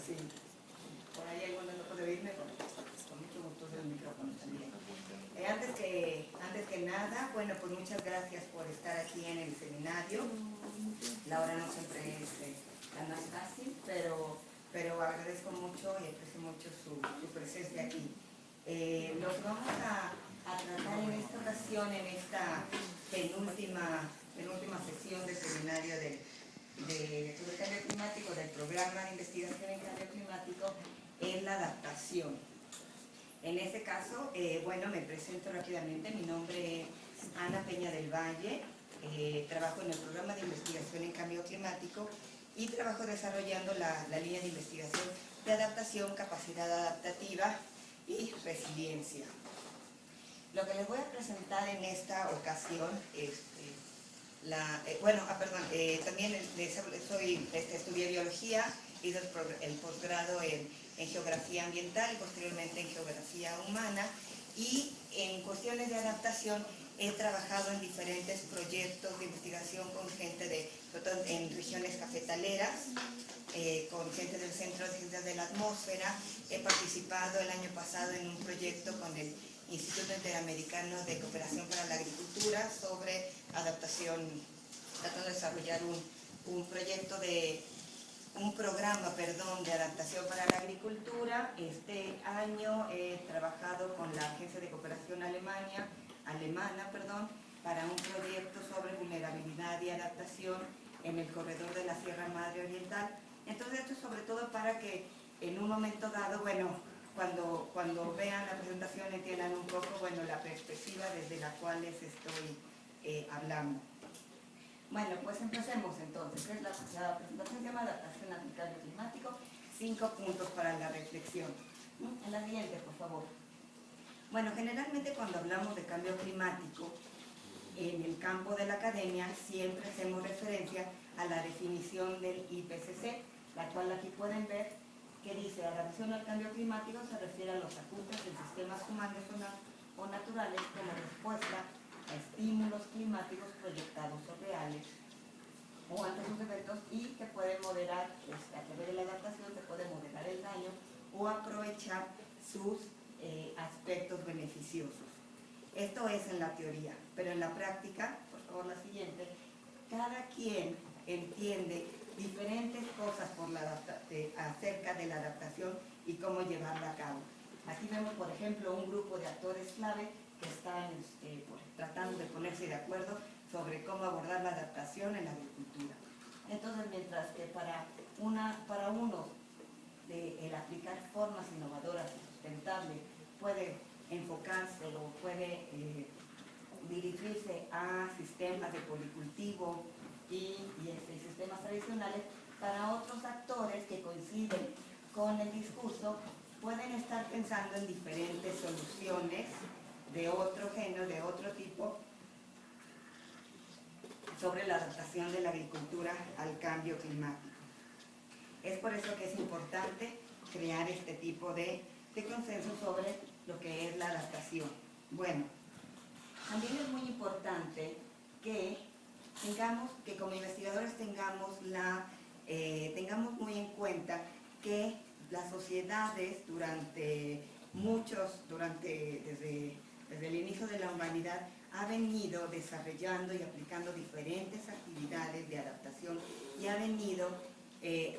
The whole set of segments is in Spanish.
Sí. Por ahí algunos no puede oírme, bueno, con mucho gusto del micrófono también. Antes que nada, bueno, pues muchas gracias por estar aquí en el seminario. La hora no siempre es la más fácil, pero agradezco mucho y aprecio mucho su presencia aquí. Los vamos a tratar en esta ocasión, en esta penúltima sesión del seminario sobre cambio climático, del programa de investigación en cambio climático, es la adaptación. En este caso, bueno, me presento rápidamente. Mi nombre es Ana Peña del Valle. Trabajo en el programa de investigación en cambio climático y trabajo desarrollando la línea de investigación de adaptación, capacidad adaptativa y resiliencia. Lo que les voy a presentar en esta ocasión es también estudié biología, hice el posgrado en geografía ambiental y posteriormente en geografía humana, y en cuestiones de adaptación he trabajado en diferentes proyectos de investigación con gente sobre todo en regiones cafetaleras, con gente del Centro de Ciencias de la Atmósfera. He participado el año pasado en un proyecto con el Instituto Interamericano de Cooperación para la Agricultura sobre adaptación, tratando de desarrollar un programa de adaptación para la agricultura. Este año he trabajado con la Agencia de Cooperación Alemana, para un proyecto sobre vulnerabilidad y adaptación en el corredor de la Sierra Madre Oriental. Entonces esto es sobre todo para que en un momento dado, bueno, cuando vean la presentación entiendan un poco, bueno, la perspectiva desde la cual les estoy hablando. Bueno, pues empecemos entonces. La presentación se llama Adaptación al Cambio Climático, 5 puntos para la reflexión. En la siguiente, por favor. Bueno, generalmente cuando hablamos de cambio climático, en el campo de la academia siempre hacemos referencia a la definición del IPCC, la cual aquí pueden ver, que dice: adaptación al cambio climático se refiere a los ajustes en sistemas humanos o naturales como respuesta a estímulos climáticos proyectados o reales o ante sus efectos, y que pueden moderar, a través de la adaptación se puede moderar el daño o aprovechar sus aspectos beneficiosos. Esto es en la teoría, pero en la práctica, por favor la siguiente, cada quien entiende diferentes cosas acerca de la adaptación y cómo llevarla a cabo. Aquí vemos, por ejemplo, un grupo de actores clave que están tratando de ponerse de acuerdo sobre cómo abordar la adaptación en la agricultura. Entonces, mientras que para uno el aplicar formas innovadoras y sustentables puede enfocarse o puede dirigirse a sistemas de policultivo y sistemas tradicionales, para otros actores que coinciden con el discurso pueden estar pensando en diferentes soluciones de otro género, de otro tipo, sobre la adaptación de la agricultura al cambio climático. Es por eso que es importante crear este tipo de consenso sobre lo que es la adaptación. Bueno, también es muy importante que como investigadores tengamos muy en cuenta que las sociedades desde el inicio de la humanidad ha venido desarrollando y aplicando diferentes actividades de adaptación y ha venido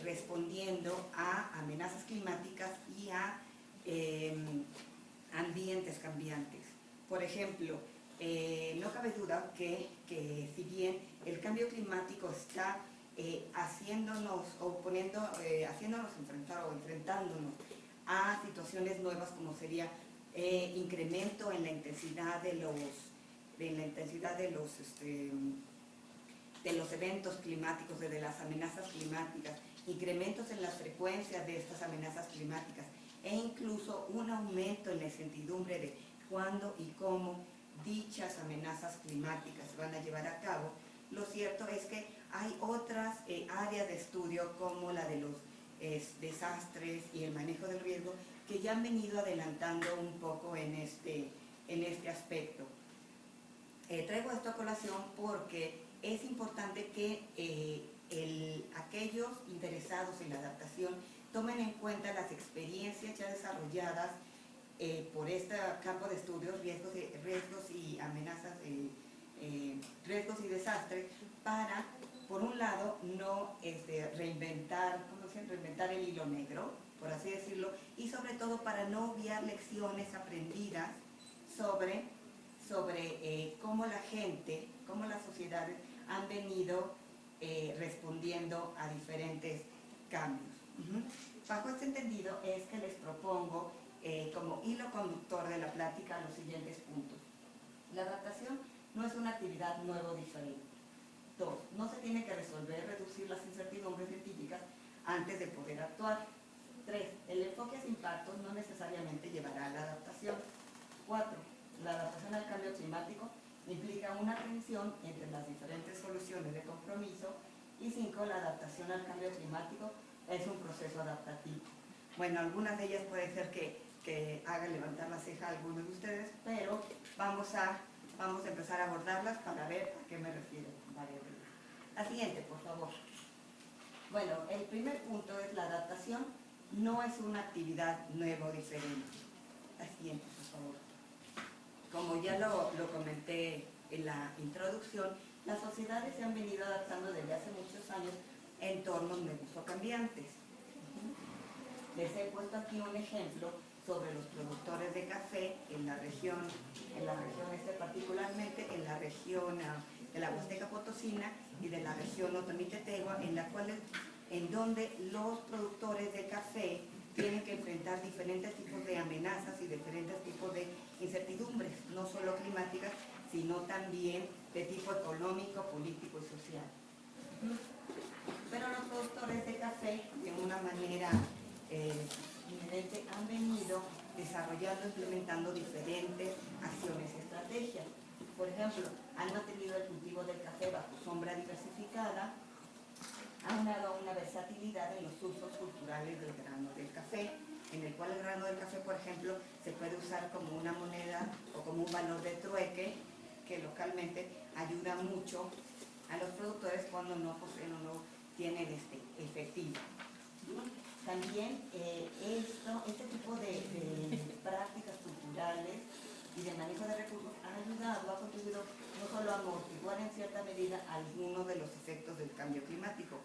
respondiendo a amenazas climáticas y a ambientes cambiantes. Por ejemplo, no cabe duda que si bien el cambio climático está haciéndonos enfrentándonos a situaciones nuevas, como sería incremento en la intensidad de los eventos climáticos, de las amenazas climáticas, incrementos en las frecuencias de estas amenazas climáticas, e incluso un aumento en la incertidumbre de cuándo y cómo dichas amenazas climáticas se van a llevar a cabo. Lo cierto es que hay otras áreas de estudio, como la de los desastres y el manejo del riesgo, que ya han venido adelantando un poco en este aspecto. Traigo esto a colación porque es importante que aquellos interesados en la adaptación tomen en cuenta las experiencias ya desarrolladas por este campo de estudios, riesgos y amenazas, riesgos y desastres, para, por un lado, no reinventar el hilo negro, por así decirlo, y sobre todo para no obviar lecciones aprendidas sobre cómo la gente, cómo las sociedades han venido respondiendo a diferentes cambios. Bajo este entendido es que les propongo como hilo conductor de la plática los siguientes puntos. La adaptación no es una actividad nueva o diferente. 2. No se tiene que reducir las incertidumbres científicas antes de poder actuar. 3. El enfoque sin impactos no necesariamente llevará a la adaptación. 4. La adaptación al cambio climático implica una tensión entre las diferentes soluciones de compromiso. Y 5. La adaptación al cambio climático es un proceso adaptativo. Bueno, algunas de ellas puede ser que hagan levantar la ceja a algunos de ustedes, pero vamos a empezar a abordarlas para ver a qué me refiero. La siguiente, por favor. Bueno, el primer punto es la adaptación no es una actividad nueva o diferente. La siguiente, por favor. Como ya lo comenté en la introducción, las sociedades se han venido adaptando desde hace muchos años a entornos nuevos o cambiantes. Les he puesto aquí un ejemplo sobre los productores de café en la región particularmente en la región de la Huasteca Potosina y de la región Otomí-Tetehua, en donde los productores de café tienen que enfrentar diferentes tipos de amenazas y diferentes tipos de incertidumbres, no solo climáticas, sino también de tipo económico, político y social. Pero los productores de café, de una manera inherente, han venido desarrollando e implementando diferentes acciones y estrategias. Por ejemplo, han mantenido el cultivo del café bajo sombra diversificada, han dado una versatilidad en los usos culturales del grano del café, en el cual el grano del café, por ejemplo, se puede usar como una moneda o como un valor de trueque que localmente ayuda mucho a los productores cuando no poseen o no tienen efectivo. También este tipo de prácticas culturales y de manejo de recursos ha contribuido no solo a amortiguar en cierta medida algunos de los efectos del cambio climático,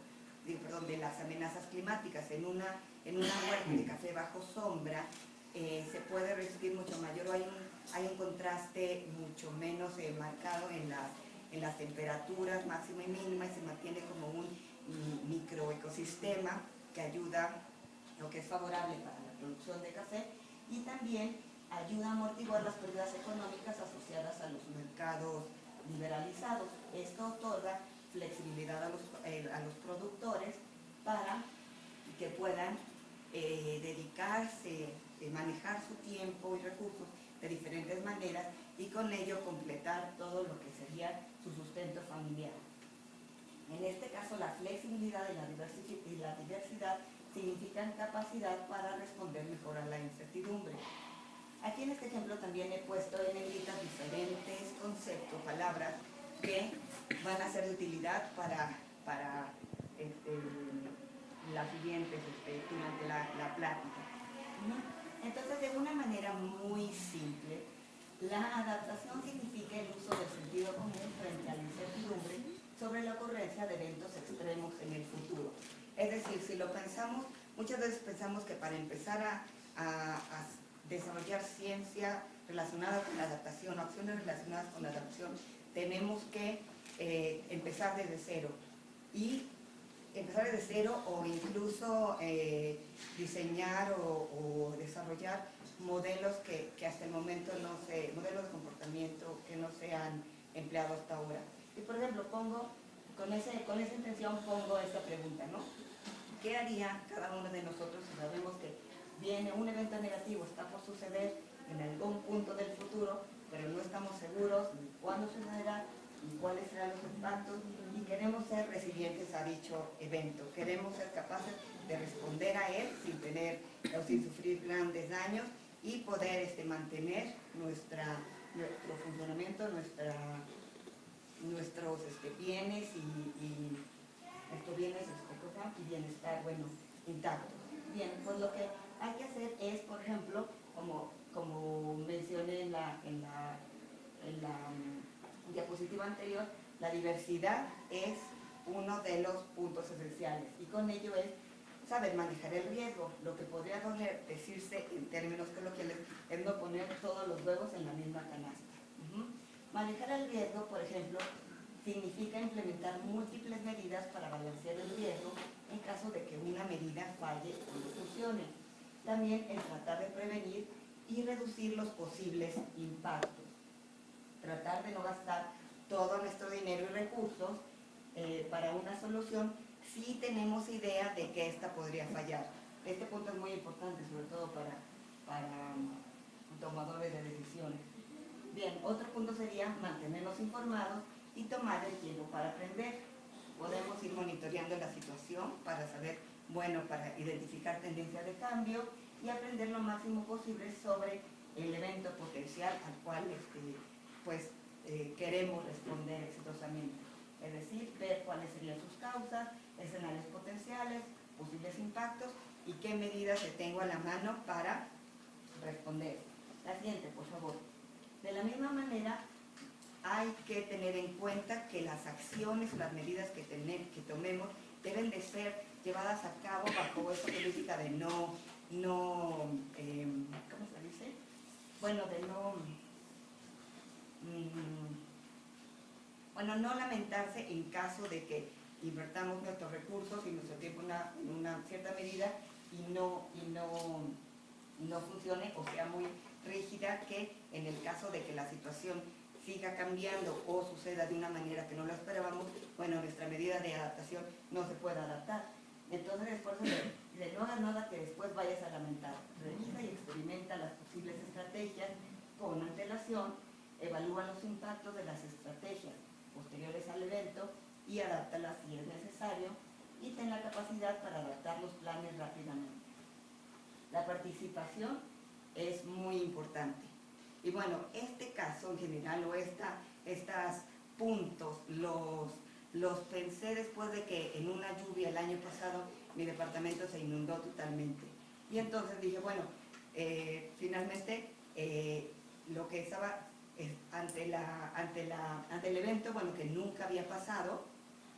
de las amenazas climáticas. En una huerta de café bajo sombra se puede resistir mucho mayor, o hay un contraste mucho menos marcado en las temperaturas máxima y mínima, y se mantiene como un microecosistema que ayuda, lo que es favorable para la producción de café, y también ayuda a amortiguar las pérdidas económicas asociadas a los mercados liberalizados. Esto otorga flexibilidad a los productores para que puedan dedicarse, manejar su tiempo y recursos de diferentes maneras y con ello completar todo lo que sería su sustento familiar. En este caso, la flexibilidad y la diversidad significan capacidad para responder mejor a la incertidumbre. Aquí en este ejemplo también he puesto en negritas diferentes conceptos, palabras que van a ser de utilidad para las siguientes durante la plática. Entonces, de una manera muy simple, la adaptación significa el uso del sentido común frente a la incertidumbre sobre la ocurrencia de eventos extremos en el futuro. Es decir, si lo pensamos, muchas veces pensamos que para empezar a desarrollar ciencia relacionada con la adaptación, o acciones relacionadas con la adaptación, tenemos que empezar desde cero. Y empezar desde cero o incluso diseñar o desarrollar modelos que hasta el momento modelos de comportamiento que no se han empleado hasta ahora. Y por ejemplo, con esa intención pongo esta pregunta, ¿no? ¿Qué haría cada uno de nosotros si sabemos que viene un evento negativo, está por suceder en algún punto del futuro, pero no estamos seguros ni cuándo sucederá, ni cuáles serán los impactos, y queremos ser resilientes a dicho evento, queremos ser capaces de responder a él sin sufrir grandes daños y poder mantener nuestro funcionamiento, nuestros bienes y bienestar, intactos. Bien, pues lo que hay que hacer es, por ejemplo, como mencioné en la diapositiva anterior, la diversidad es uno de los puntos esenciales y con ello es saber manejar el riesgo. Lo que podría decirse en términos coloquiales es no poner todos los huevos en la misma canasta. Manejar el riesgo, por ejemplo, significa implementar múltiples medidas para balancear el riesgo en caso de que una medida falle o no funcione. También el tratar de prevenir y reducir los posibles impactos. Tratar de no gastar todo nuestro dinero y recursos para una solución si tenemos idea de que esta podría fallar. Este punto es muy importante, sobre todo para tomadores de decisiones. Bien, otro punto sería mantenernos informados y tomar el tiempo para aprender. Podemos ir monitoreando la situación para saber, bueno, para identificar tendencias de cambio y aprender lo máximo posible sobre el evento potencial al cual queremos responder exitosamente. Es decir, ver cuáles serían sus causas, escenarios potenciales, posibles impactos y qué medidas tengo a la mano para responder. La siguiente, por favor. De la misma manera, hay que tener en cuenta que las acciones, las medidas que tomemos deben de ser llevadas a cabo bajo esa política de ¿cómo se dice? Bueno, de no lamentarse en caso de que invertamos nuestros recursos y nuestro tiempo en una cierta medida y no funcione o sea muy rígida, que en el caso de que la situación siga cambiando o suceda de una manera que no lo esperábamos, bueno, nuestra medida de adaptación no se puede adaptar. Entonces, después de no hagas nada que después vayas a lamentar. Revisa y experimenta las posibles estrategias con antelación, evalúa los impactos de las estrategias posteriores al evento y adáptalas si es necesario, y ten la capacidad para adaptar los planes rápidamente. La participación es muy importante. Y bueno, este caso en general o estos puntos los pensé después de que en una lluvia el año pasado mi departamento se inundó totalmente. Y entonces dije, bueno, finalmente lo que estaba ante el evento, bueno, que nunca había pasado,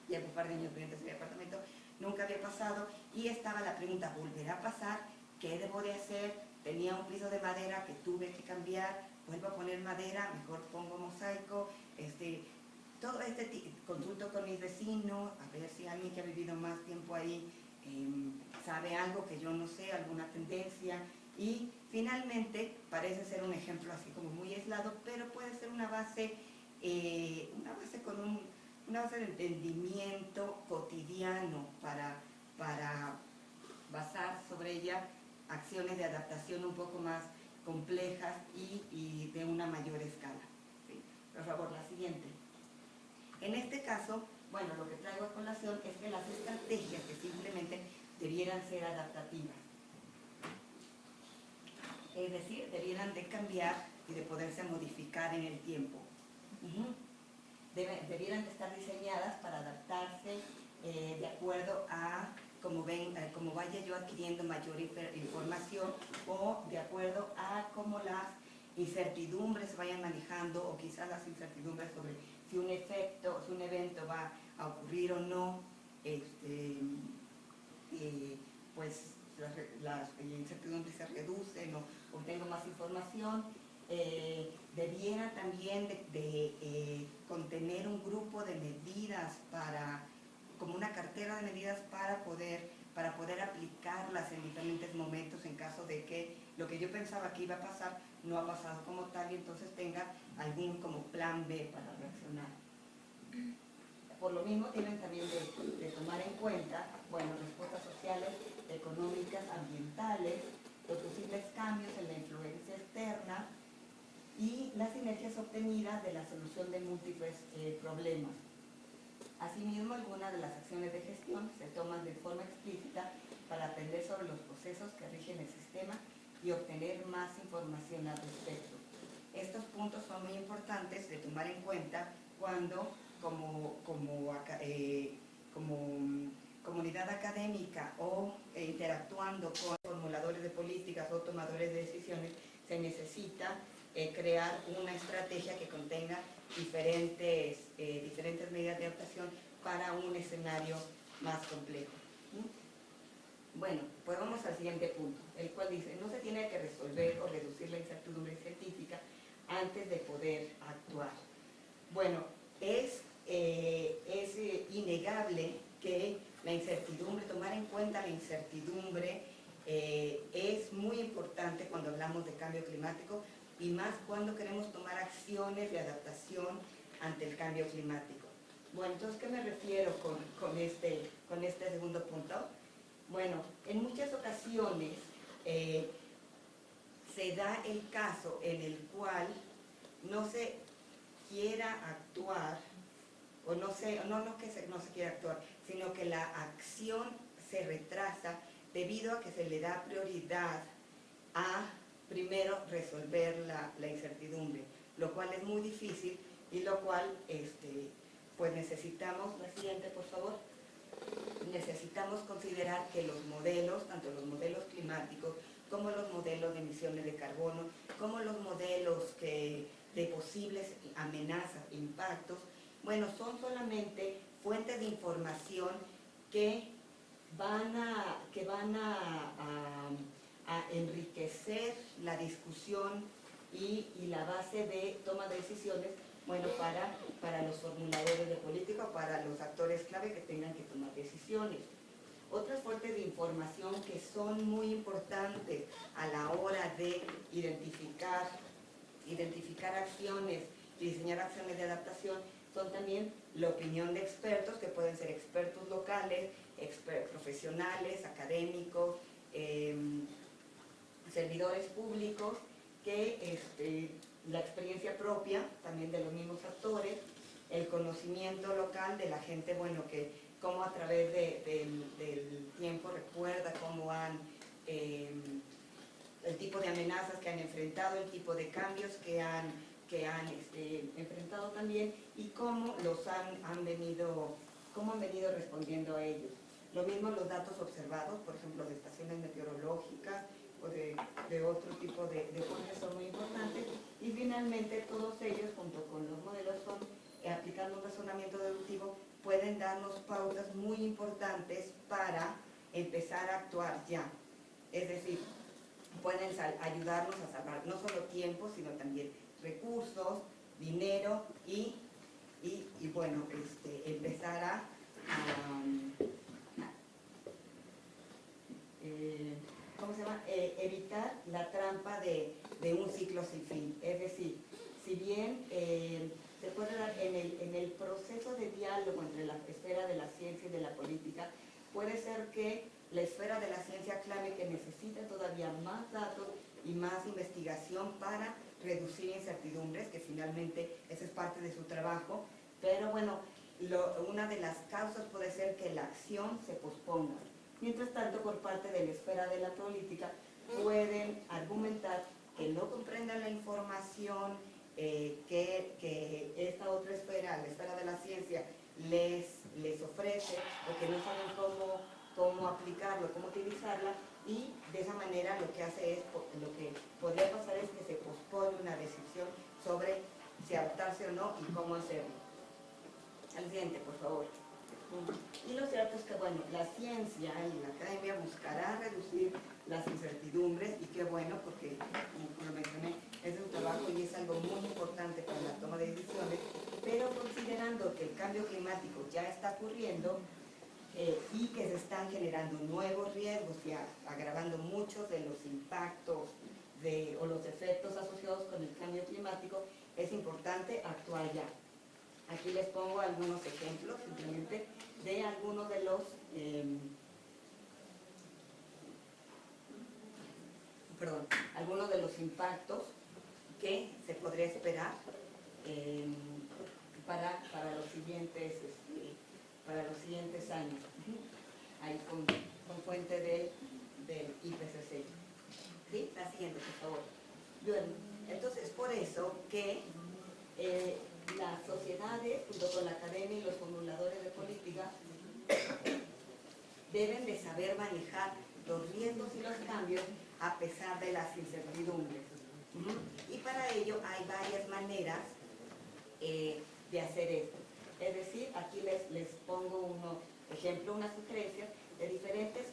ya un par de años viviendo en ese departamento, nunca había pasado, y estaba la pregunta, ¿volverá a pasar? ¿Qué debo de hacer? Tenía un piso de madera que tuve que cambiar, vuelvo a poner madera, mejor pongo mosaico, todo consulto con mis vecinos, a ver si alguien que ha vivido más tiempo ahí sabe algo que yo no sé, alguna tendencia, y finalmente parece ser un ejemplo así como muy aislado, pero puede ser una base de entendimiento cotidiano para basar sobre ella acciones de adaptación un poco más complejas y de una mayor escala. ¿Sí? Por favor, la siguiente. En este caso, bueno, lo que traigo a colación es que las estrategias que simplemente debieran ser adaptativas. Es decir, debieran de cambiar y de poderse modificar en el tiempo. Debieran de estar diseñadas para adaptarse de acuerdo a como vaya yo adquiriendo mayor información o de acuerdo a cómo las incertidumbres se vayan manejando, o quizás las incertidumbres sobre si un evento va a ocurrir o no, pues las incertidumbres se reducen o obtengo más información. Debiera también de contener un grupo de medidas como una cartera de medidas para poder aplicarlas en diferentes momentos en caso de que lo que yo pensaba que iba a pasar no ha pasado como tal, y entonces tenga algún como plan B para reaccionar. Por lo mismo tienen también de tomar en cuenta, bueno, respuestas sociales, económicas, ambientales, los posibles cambios en la influencia externa y las sinergias obtenidas de la solución de múltiples problemas. Asimismo, algunas de las acciones de gestión se toman de forma explícita para aprender sobre los procesos que rigen el sistema y obtener más información al respecto. Estos puntos son muy importantes de tomar en cuenta cuando, como comunidad académica o interactuando con formuladores de políticas o tomadores de decisiones, se necesita crear una estrategia que contenga diferentes medidas de adaptación para un escenario más complejo. Bueno, pues vamos al siguiente punto, el cual dice, no se tiene que resolver o reducir la incertidumbre científica antes de poder actuar. Bueno, es innegable que la incertidumbre, tomar en cuenta la incertidumbre es muy importante cuando hablamos de cambio climático y más cuando queremos tomar acciones de adaptación ante el cambio climático. Bueno, entonces, ¿qué me refiero con este segundo punto? Bueno, en muchas ocasiones se da el caso en el cual no se quiera actuar, o no que no se quiera actuar, sino que la acción se retrasa debido a que se le da prioridad a primero resolver la incertidumbre, lo cual es muy difícil y lo cual pues necesitamos, la siguiente por favor, necesitamos considerar que los modelos, tanto los modelos climáticos como los modelos de emisiones de carbono, como los modelos de posibles amenazas, impactos, bueno, son solamente fuentes de información que van a enriquecer la discusión y la base de toma de decisiones, bueno, para los formuladores de política, para los actores clave que tengan que tomar decisiones. Otras fuentes de información que son muy importantes a la hora de identificar acciones y diseñar acciones de adaptación son también la opinión de expertos, que pueden ser expertos locales, profesionales, académicos, servidores públicos, que la experiencia propia también de los mismos actores, el conocimiento local de la gente, bueno, que cómo a través del tiempo recuerda cómo el tipo de amenazas que han enfrentado, el tipo de cambios que han enfrentado también y cómo han venido respondiendo a ellos. Lo mismo los datos observados, por ejemplo, de estaciones meteorológicas o de otro tipo de fuentes son muy importantes. Y finalmente todos ellos, junto con los modelos, aplicando un razonamiento deductivo, pueden darnos pautas muy importantes para empezar a actuar ya. Es decir, pueden ayudarnos a salvar no solo tiempo, sino también recursos, dinero y bueno, empezar a ¿cómo se llama? Evitar la trampa de un ciclo sin fin. Es decir, si bien se puede dar en el proceso de diálogo entre la esfera de la ciencia y de la política, puede ser que la esfera de la ciencia clave que necesita todavía más datos y más investigación para reducir incertidumbres, que finalmente esa es parte de su trabajo, pero bueno, una de las causas puede ser que la acción se posponga. Mientras tanto, por parte de la esfera de la política, pueden argumentar que no comprendan la información que esta otra esfera, la esfera de la ciencia, les ofrece, o que no saben cómo aplicarlo, cómo utilizarla, y de esa manera lo que podría pasar es que se pospone una decisión sobre si adaptarse o no y cómo hacerlo. Al siguiente, por favor. Y lo cierto es que, bueno, la ciencia y la academia buscará reducir las incertidumbres, y qué bueno, porque, como lo mencioné, es un trabajo y es algo muy importante para la toma de decisiones, pero considerando que el cambio climático ya está ocurriendo y que se están generando nuevos riesgos y agravando muchos de los impactos o los efectos asociados con el cambio climático, es importante actuar ya. Aquí les pongo algunos ejemplos, simplemente, de algunos de los impactos que se podría esperar para los siguientes años. Ahí con fuente del IPCC. ¿Sí? La siguiente, por favor. Bien, entonces, por eso que las sociedades, junto con la academia y los formuladores de política, deben de saber manejar los riesgos y los cambios a pesar de las incertidumbres. Y para ello hay varias maneras de hacer esto. Es decir, aquí les pongo unas sugerencias de diferentes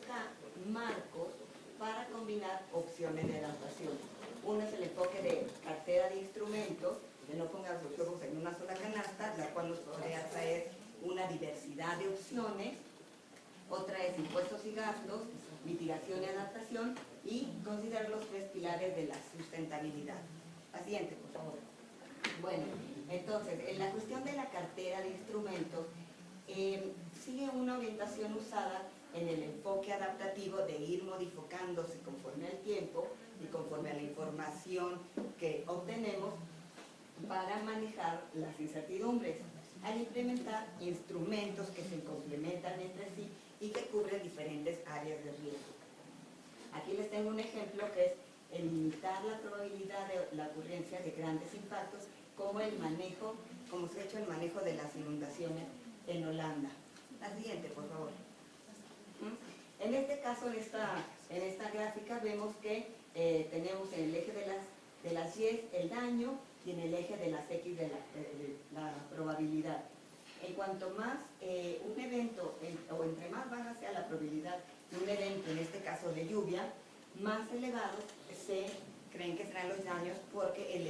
marcos para combinar opciones de adaptación. Uno es el enfoque de cartera de instrumentos, que no ponga los huevos en una sola canasta, la cual nos podría traer una diversidad de opciones. Otra es impuestos y gastos, mitigación y adaptación, y considerar los 3 pilares de la sustentabilidad. La siguiente, por favor. Bueno, entonces, en la cuestión de la cartera de instrumentos, sigue una orientación usada en el enfoque adaptativo de ir modificándose conforme al tiempo y conforme a la información que obtenemos para manejar las incertidumbres, al implementar instrumentos que se complementan entre sí y que cubren diferentes áreas de riesgo. Aquí les tengo un ejemplo que es el limitar la probabilidad de la ocurrencia de grandes impactos, como se ha hecho el manejo de las inundaciones en Holanda. La siguiente, por favor. En este caso, en esta gráfica, vemos que tenemos en el eje de las Y el daño y en el eje de las X de la probabilidad. En cuanto más un evento, o entre más baja sea la probabilidad de un evento, en este caso de lluvia, más elevados se creen que serán los daños, porque el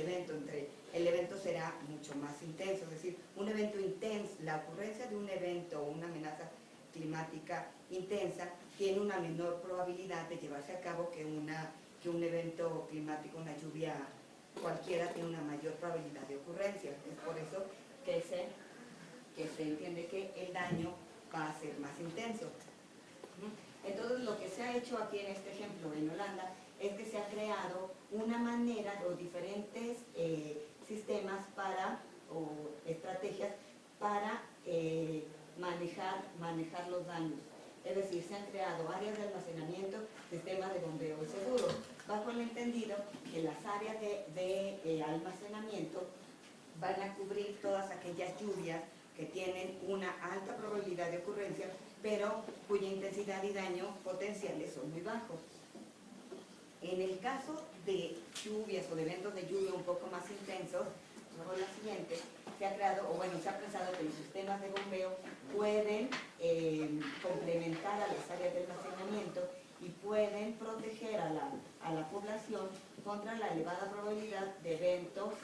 evento será mucho más intenso. Es decir, un evento intenso, la ocurrencia de un evento o una amenaza climática intensa tiene una menor probabilidad de llevarse a cabo que un evento climático, una lluvia cualquiera, tiene una mayor probabilidad de ocurrencia. Es por eso que se entiende que el daño va a ser más intenso. Entonces, lo que se ha hecho aquí en este ejemplo en Holanda es que se ha creado una manera o diferentes sistemas o estrategias para manejar los daños. Es decir, se han creado áreas de almacenamiento, sistemas de bombeo y seguros, bajo el entendido que las áreas de almacenamiento van a cubrir todas aquellas lluvias que tienen una alta probabilidad de ocurrencia, pero cuya intensidad y daño potenciales son muy bajos. En el caso de lluvias o de eventos de lluvia un poco más intensos, luego la siguiente, se ha pensado que los sistemas de bombeo pueden complementar a las áreas de almacenamiento y pueden proteger a la población contra la elevada probabilidad de eventos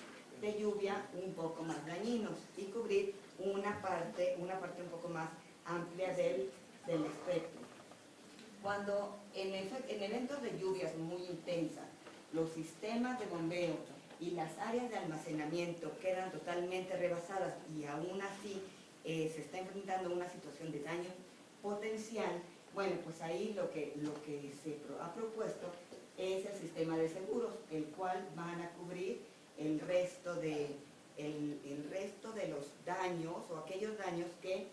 de lluvia un poco más dañinos y cubrir una parte un poco más amplia del espectro. Cuando en eventos de lluvias muy intensas, los sistemas de bombeo y las áreas de almacenamiento quedan totalmente rebasadas y aún así se está enfrentando a una situación de daño potencial, bueno, pues ahí lo que se ha propuesto es el sistema de seguros, el cual van a cubrir el resto de los daños, o aquellos daños que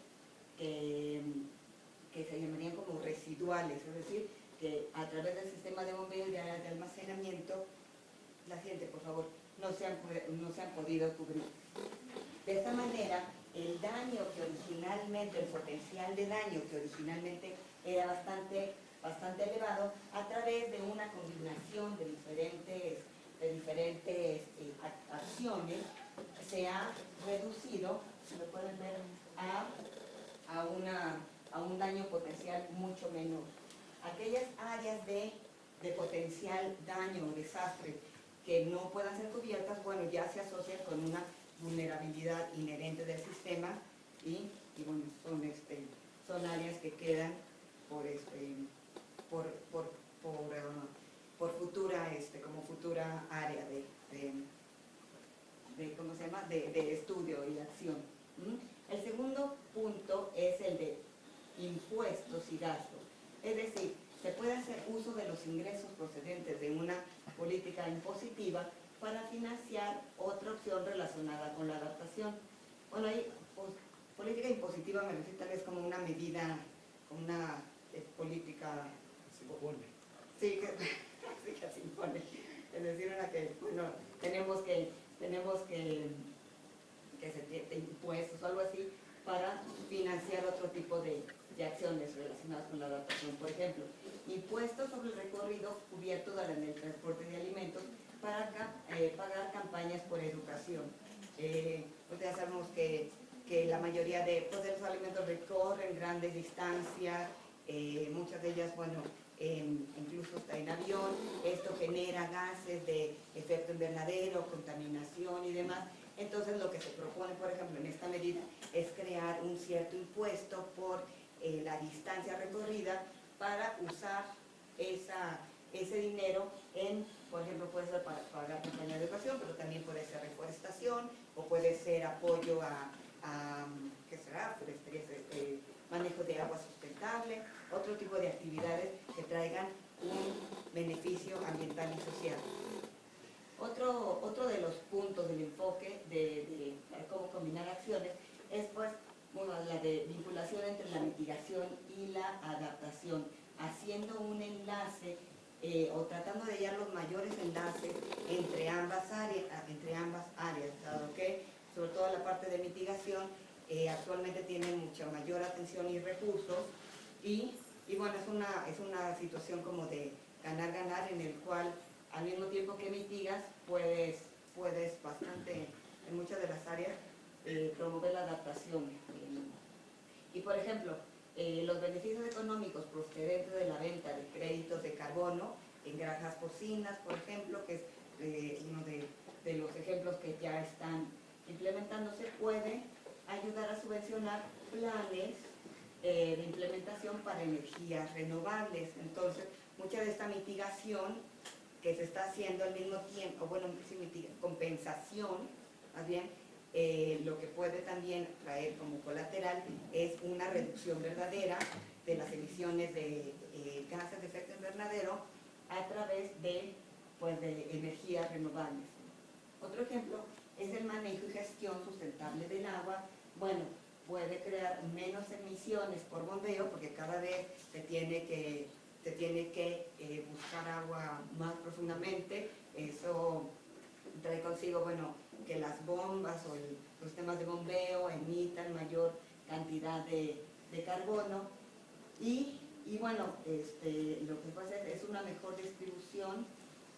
se llamarían como residuales, es decir, que a través del sistema de bombeo y de áreas de almacenamiento, la siguiente, por favor, no se han podido cubrir. De esta manera, el potencial de daño que originalmente era bastante elevado, a través de una combinación de diferentes acciones, se ha reducido, si lo pueden ver, a un daño potencial mucho menor. Aquellas áreas de potencial daño o desastre que no puedan ser cubiertas, bueno, ya se asocian con una vulnerabilidad inherente del sistema y bueno, son áreas que quedan como futura área de estudio y acción. El segundo punto es el de impuestos y gastos. Es decir, se puede hacer uso de los ingresos procedentes de una política impositiva para financiar otra opción relacionada con la adaptación. Bueno, ahí, pues, política impositiva me refiero tal vez como una medida, una política... Se impone. Sí, que se impone. Es decir, una que, bueno, tenemos que se impuestos o algo así para financiar otro tipo de de acciones relacionadas con la adaptación. Por ejemplo, impuestos sobre el recorrido cubierto en el transporte de alimentos para pagar campañas por educación. Pues ya sabemos que la mayoría de los alimentos recorren grandes distancias, muchas de ellas, bueno, incluso está en avión. Esto genera gases de efecto invernadero, contaminación y demás. Entonces lo que se propone, por ejemplo, en esta medida es crear un cierto impuesto por la distancia recorrida para usar ese dinero en, por ejemplo, puede ser para pagar campaña de educación, pero también puede ser reforestación o puede ser apoyo a ¿qué será? Manejo de agua sustentable, otro tipo de actividades que traigan un beneficio ambiental y social. Otro de los puntos del enfoque de cómo combinar acciones es pues la de vinculación entre la mitigación y la adaptación, haciendo un enlace o tratando de hallar los mayores enlaces entre ambas áreas, dado que sobre todo la parte de mitigación actualmente tiene mucha mayor atención y recursos y bueno, es una situación como de ganar-ganar en el cual al mismo tiempo que mitigas puedes bastante en muchas de las áreas promover la adaptación. Y por ejemplo, los beneficios económicos procedentes de la venta de créditos de carbono en granjas porcinas, por ejemplo, que es uno de los ejemplos que ya están implementándose, puede ayudar a subvencionar planes de implementación para energías renovables. Entonces, mucha de esta mitigación que se está haciendo al mismo tiempo, bueno, compensación, más bien, lo que puede también traer como colateral es una reducción verdadera de las emisiones de gases de efecto invernadero a través de energías renovables. Otro ejemplo es el manejo y gestión sustentable del agua. Bueno, puede crear menos emisiones por bombeo porque cada vez se tiene que buscar agua más profundamente. Eso trae consigo, bueno, que las bombas o los sistemas de bombeo emitan mayor cantidad de carbono y bueno, lo que puede hacer es una mejor distribución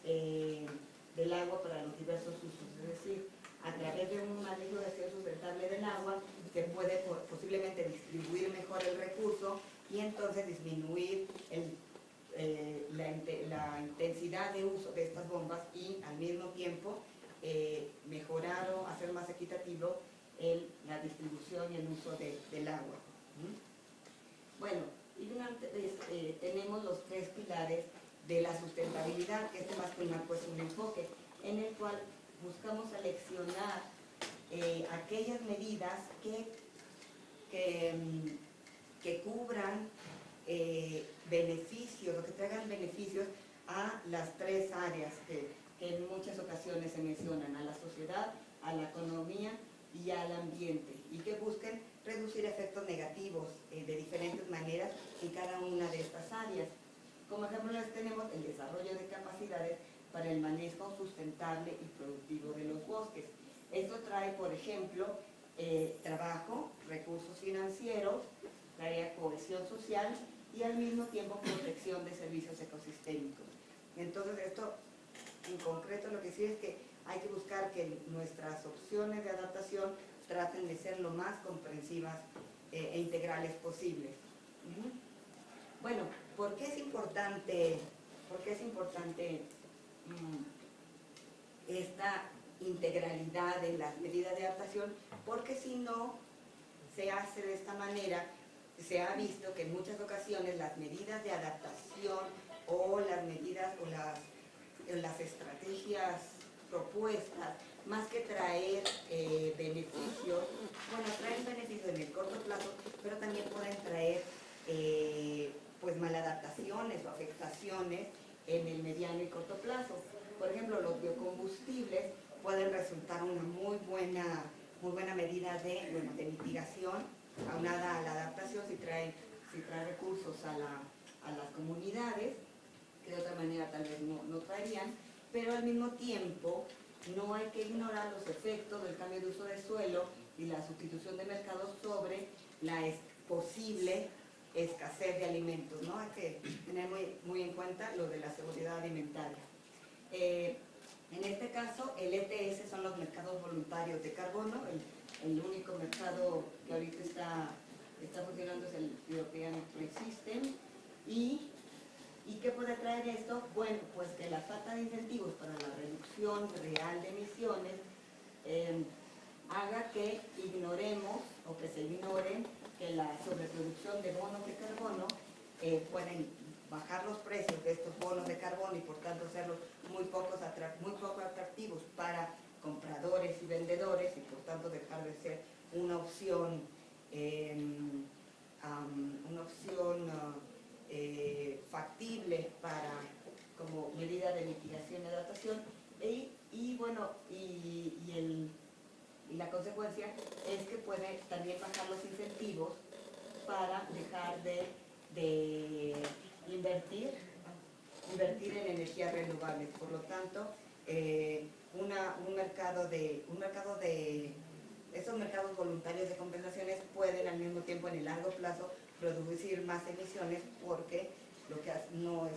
del agua para los diversos usos, es decir, a través de un manejo de gestión sustentable del agua se puede posiblemente distribuir mejor el recurso y entonces disminuir la intensidad de uso de estas bombas y al mismo tiempo mejorar o hacer más equitativo la distribución y el uso del agua. Bueno, y tenemos los tres pilares de la sustentabilidad, que más que pues un enfoque en el cual buscamos seleccionar aquellas medidas que cubran beneficios, o que traigan beneficios a las tres áreas que en muchas ocasiones se mencionan, a la sociedad, a la economía y al ambiente, y que busquen reducir efectos negativos de diferentes maneras en cada una de estas áreas. Como ejemplo tenemos el desarrollo de capacidades para el manejo sustentable y productivo de los bosques. Esto trae, por ejemplo, trabajo, recursos financieros, trae cohesión social y al mismo tiempo protección de servicios ecosistémicos. Entonces esto en concreto lo que sí es que hay que buscar que nuestras opciones de adaptación traten de ser lo más comprensivas e integrales posibles. Bueno, ¿por qué es importante esta integralidad en las medidas de adaptación? Porque si no se hace de esta manera, se ha visto que en muchas ocasiones las medidas de adaptación o las medidas o las estrategias propuestas, más que traer beneficios, bueno, traen beneficios en el corto plazo, pero también pueden traer pues maladaptaciones o afectaciones en el mediano y corto plazo. Por ejemplo, los biocombustibles pueden resultar una muy buena medida de mitigación, aunada a la adaptación, si trae recursos a las comunidades, que de otra manera tal vez no traerían, pero al mismo tiempo no hay que ignorar los efectos del cambio de uso de suelo y la sustitución de mercados sobre la posible escasez de alimentos, ¿no? Hay que tener muy en cuenta lo de la seguridad alimentaria. En este caso, el ETS son los mercados voluntarios de carbono. El único mercado que ahorita está funcionando es el European Trade System. ¿Y qué puede traer esto? Bueno, pues que la falta de incentivos para la reducción real de emisiones haga que ignoremos o que se ignoren que la sobreproducción de bonos de carbono pueden bajar los precios de estos bonos de carbono y por tanto hacerlos muy poco atractivos para compradores y vendedores y por tanto dejar de ser una opción factible para como medida de mitigación y adaptación y la consecuencia es que puede también bajar los incentivos para dejar de invertir en energías renovables. Por lo tanto, esos mercados voluntarios de compensaciones pueden al mismo tiempo en el largo plazo producir más emisiones porque lo que no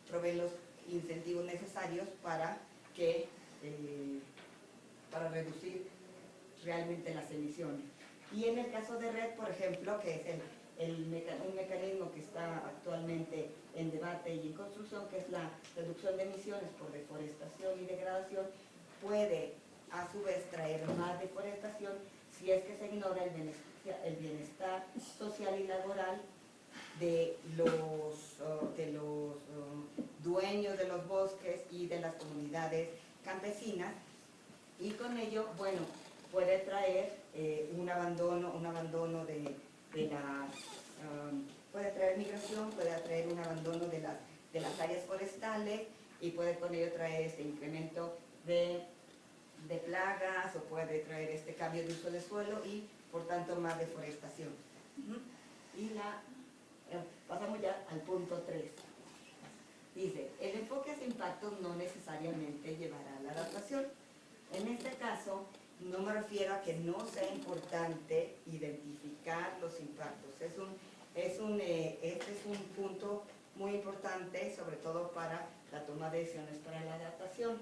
proveen los incentivos necesarios para reducir realmente las emisiones. Y en el caso de REDD, por ejemplo, que es un mecanismo que está actualmente en debate y en construcción, que es la reducción de emisiones por deforestación y degradación, puede a su vez traer más deforestación si es que se ignora el bienestar social y laboral de los dueños de los bosques y de las comunidades campesinas, y con ello, bueno, puede traer un abandono puede traer migración, puede traer un abandono de las áreas forestales y puede con ello traer este incremento de plagas o puede traer este cambio de uso de suelo y por tanto más deforestación. Y pasamos ya al punto 3. Dice, el enfoque hacia impactos no necesariamente llevará a la adaptación. En este caso, no me refiero a que no sea importante identificar los impactos. Este es un punto muy importante, sobre todo para la toma de decisiones para la adaptación,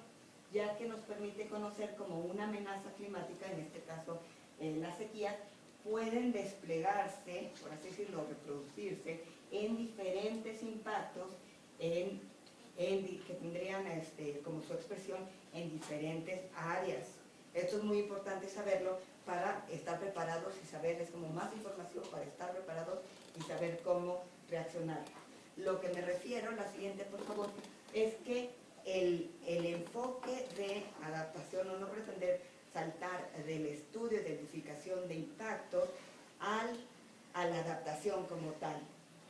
ya que nos permite conocer cómo una amenaza climática, en este caso la sequía, pueden desplegarse, por así decirlo, reproducirse en diferentes impactos que tendrían como su expresión en diferentes áreas. Esto es muy importante saberlo para estar preparados y saber, es como más información para estar preparados y saber cómo reaccionar. Lo que me refiero, la siguiente por favor, es que el enfoque de adaptación o no pretender saltar del estudio de identificación de impactos a la adaptación como tal,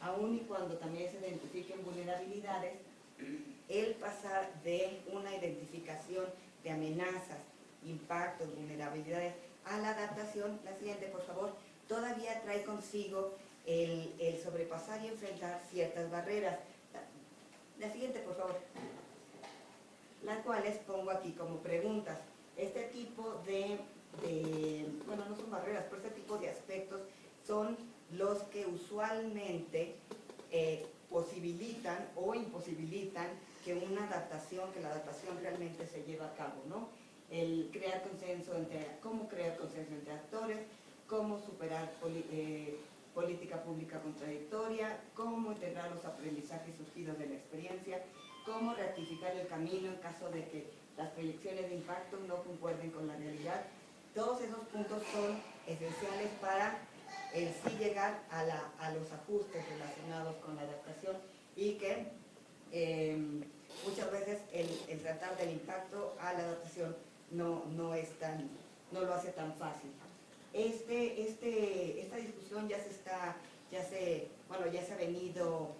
aun y cuando también se identifiquen vulnerabilidades, el pasar de una identificación de amenazas, impactos, vulnerabilidades a la adaptación, la siguiente por favor, todavía trae consigo el sobrepasar y enfrentar ciertas barreras. La siguiente por favor, las cuales pongo aquí como preguntas. Este tipo bueno, no son barreras, pero este tipo de aspectos son los que usualmente posibilitan o imposibilitan que la adaptación realmente se lleve a cabo, ¿no? El crear consenso cómo crear consenso entre actores, cómo superar política pública contradictoria, cómo integrar los aprendizajes surgidos de la experiencia, cómo rectificar el camino en caso de que las proyecciones de impacto no concuerden con la realidad. Todos esos puntos son esenciales para sí llegar a los ajustes relacionados con la adaptación y que muchas veces el tratar del impacto a la adaptación no lo hace tan fácil. Esta discusión ya se ha venido,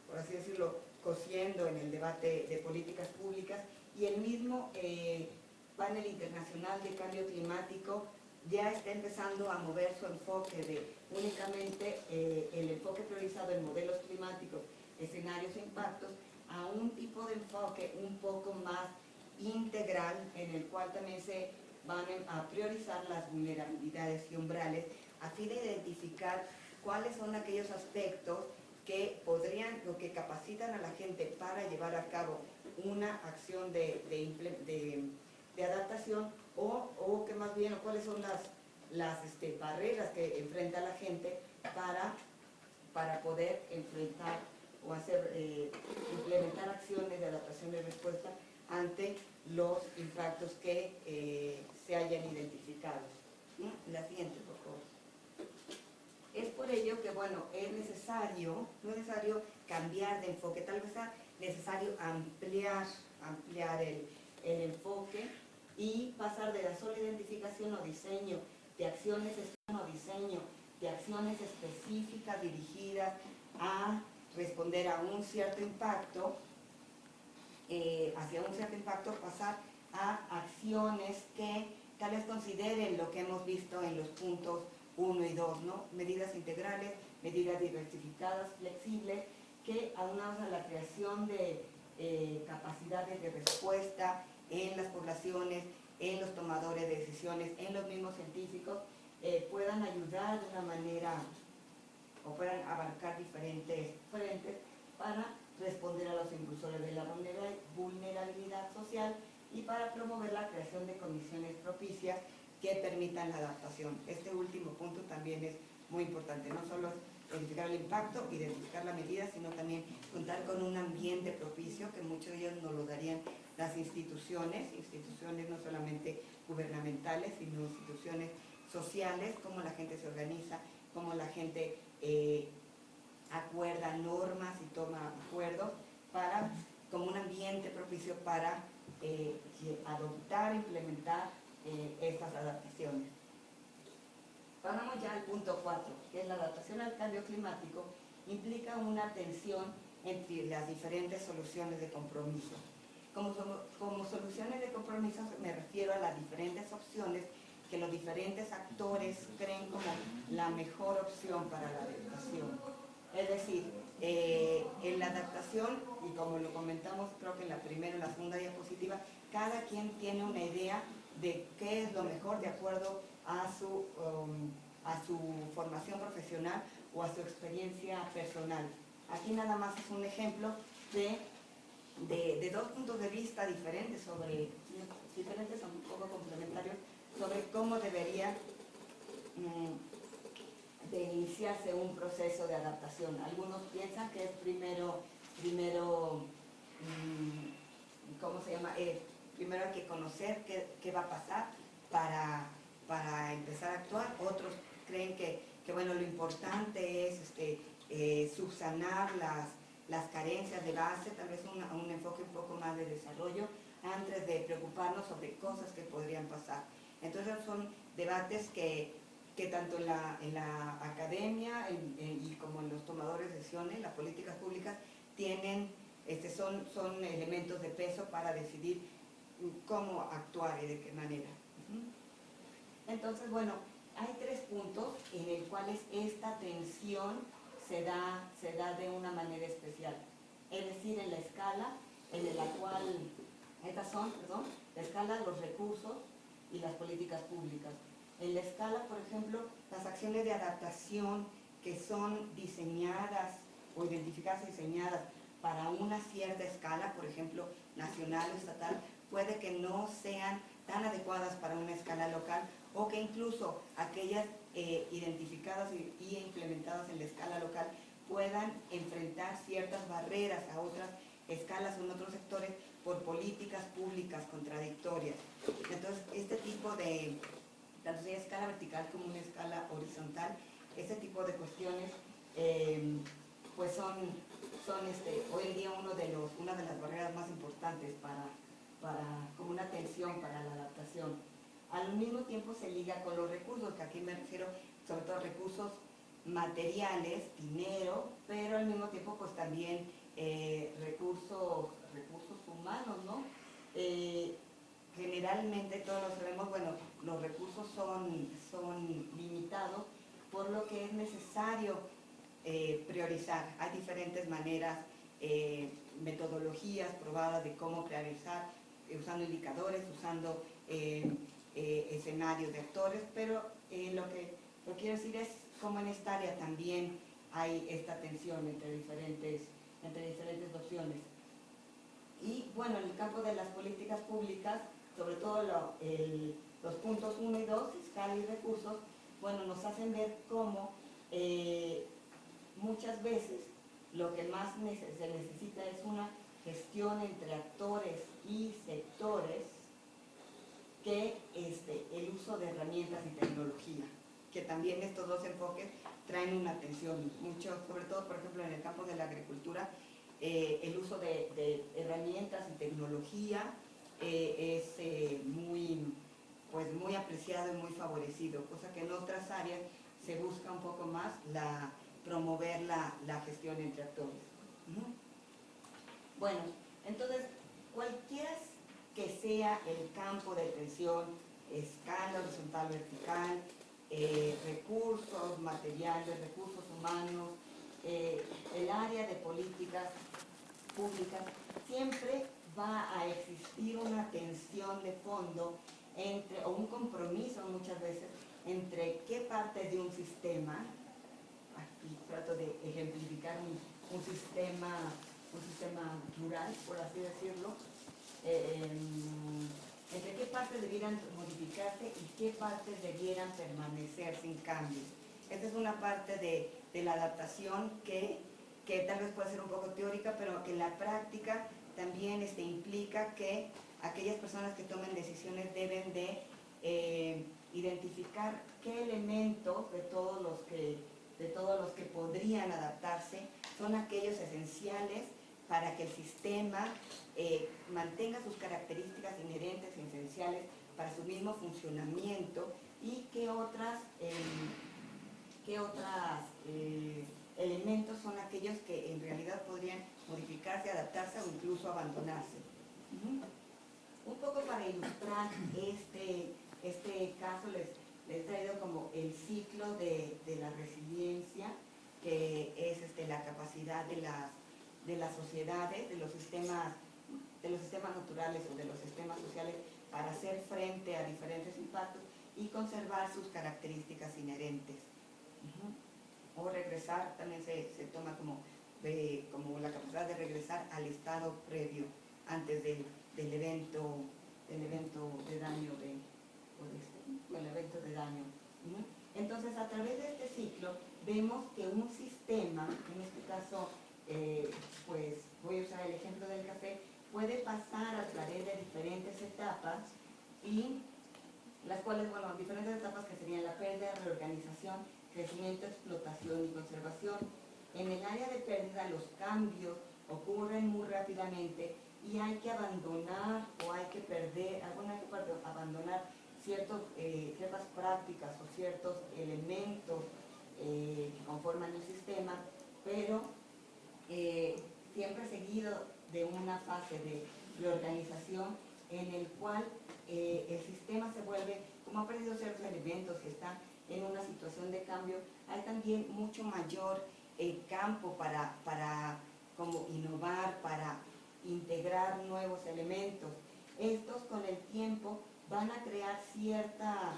por así decirlo, cociendo en el debate de políticas públicas, y el mismo panel internacional de cambio climático ya está empezando a mover su enfoque de únicamente el enfoque priorizado en modelos climáticos, escenarios e impactos, a un tipo de enfoque un poco más integral, en el cual también se van a priorizar las vulnerabilidades y umbrales a fin de identificar cuáles son aquellos aspectos que podrían o que capacitan a la gente para llevar a cabo una acción de adaptación o que más bien, o cuáles son las barreras que enfrenta la gente para poder enfrentar o hacer, implementar acciones de adaptación y respuesta ante los impactos que se hayan identificado. La siguiente, por favor. Es por ello que, bueno, no es necesario cambiar de enfoque, tal vez sea necesario ampliar el enfoque y pasar de la sola identificación o diseño de acciones específicas dirigidas a responder a un cierto impacto, pasar a acciones que tal vez consideren lo que hemos visto en los puntos 1 y 2, ¿no? Medidas integrales, medidas diversificadas, flexibles, que aunadas a la creación de capacidades de respuesta en las poblaciones, en los tomadores de decisiones, en los mismos científicos, puedan ayudar de una manera o puedan abarcar diferentes frentes para responder a los impulsores de la vulnerabilidad social y para promover la creación de condiciones propicias que permitan la adaptación. Este último punto también es muy importante, no solo es identificar el impacto, identificar la medida, sino también contar con un ambiente propicio, que muchos de ellos nos lo darían las instituciones no solamente gubernamentales, sino instituciones sociales, cómo la gente se organiza, cómo la gente acuerda normas y toma acuerdos como un ambiente propicio para adoptar, implementar estas adaptaciones. Pasamos ya al punto 4, que es la adaptación al cambio climático, implica una tensión entre las diferentes soluciones de compromiso. Como soluciones de compromiso me refiero a las diferentes opciones que los diferentes actores creen como la mejor opción para la adaptación. Es decir, en la adaptación, y como lo comentamos creo que en la primera y la segunda diapositiva, cada quien tiene una idea de qué es lo mejor de acuerdo a su formación profesional o a su experiencia personal. Aquí nada más es un ejemplo de dos puntos de vista diferentes son un poco complementarios, sobre cómo debería de iniciarse un proceso de adaptación. Algunos piensan que es primero ¿cómo se llama? Primero hay que conocer qué va a pasar para empezar a actuar. Otros creen que bueno, lo importante es subsanar las carencias de base, tal vez un enfoque un poco más de desarrollo, antes de preocuparnos sobre cosas que podrían pasar. Entonces son debates que tanto en la academia y como en los tomadores de decisiones, las políticas públicas, son elementos de peso para decidir cómo actuar y de qué manera. Entonces, bueno, hay 3 puntos en los cuales esta tensión se da de una manera especial. Es decir, en la escala en la cual, la escala, los recursos y las políticas públicas. En la escala, por ejemplo, las acciones de adaptación que son diseñadas o identificadas y diseñadas para una cierta escala, por ejemplo, nacional o estatal, puede que no sean tan adecuadas para una escala local, o que incluso aquellas identificadas y implementadas en la escala local puedan enfrentar ciertas barreras a otras escalas o en otros sectores por políticas públicas contradictorias. Entonces, este tipo de, tanto sea escala vertical como una escala horizontal, este tipo de cuestiones pues son hoy en día una de las barreras más importantes como una tensión para la adaptación. Al mismo tiempo se liga con los recursos, que aquí me refiero sobre todo a recursos materiales, dinero, pero al mismo tiempo pues también recursos humanos, ¿no? Generalmente todos lo sabemos, bueno, los recursos son limitados, por lo que es necesario priorizar. Hay diferentes maneras, metodologías probadas de cómo priorizar, usando indicadores, usando escenarios de actores, pero lo Lo que quiero decir es cómo en esta área también hay esta tensión entre diferentes opciones. Y bueno, en el campo de las políticas públicas, sobre todo los puntos 1 y 2, fiscal y recursos, bueno, nos hacen ver cómo muchas veces lo que más se necesita es una gestión entre actores y sectores que el uso de herramientas y tecnología, que también estos dos enfoques traen una tensión mucho, sobre todo por ejemplo en el campo de la agricultura, el uso de herramientas y tecnología es muy apreciado y muy favorecido, cosa que en otras áreas se busca un poco más promover la gestión entre actores. Bueno, entonces, cualquiera que sea el campo de atención, escala horizontal, vertical, recursos materiales, recursos humanos, el área de políticas públicas, siempre va a existir una tensión de fondo o un compromiso muchas veces entre qué parte de un sistema, aquí trato de ejemplificar un sistema rural, por así decirlo, entre qué partes debieran modificarse y qué partes debieran permanecer sin cambios. Esta es una parte de la adaptación que tal vez puede ser un poco teórica, pero que en la práctica también implica que aquellas personas que tomen decisiones deben de identificar qué elementos de todos los que podrían adaptarse son aquellos esenciales para que el sistema mantenga sus características inherentes y esenciales para su mismo funcionamiento y qué otros elementos son aquellos que en realidad podrían modificarse, adaptarse o incluso abandonarse. Un poco para ilustrar este caso les he traído como el ciclo de la resiliencia, que es la capacidad de las sociedades, de los sistemas naturales o de los sistemas sociales para hacer frente a diferentes impactos y conservar sus características inherentes. O regresar, también se toma como la capacidad de regresar al estado previo, antes del evento de daño, el evento de daño. Entonces, a través de este ciclo, vemos que un sistema, en este caso, pues voy a usar el ejemplo del café, puede pasar a través de diferentes etapas y las cuales, bueno, diferentes etapas que serían la pérdida, reorganización, crecimiento, explotación y conservación. En el área de pérdida los cambios ocurren muy rápidamente y hay que abandonar o hay que abandonar ciertas prácticas o ciertos elementos que conforman el sistema, pero siempre seguido de una fase de reorganización en el cual el sistema se vuelve, como ha perdido ciertos elementos y está en una situación de cambio, hay también mucho mayor campo para como innovar, para integrar nuevos elementos. Estos con el tiempo van a crear cierta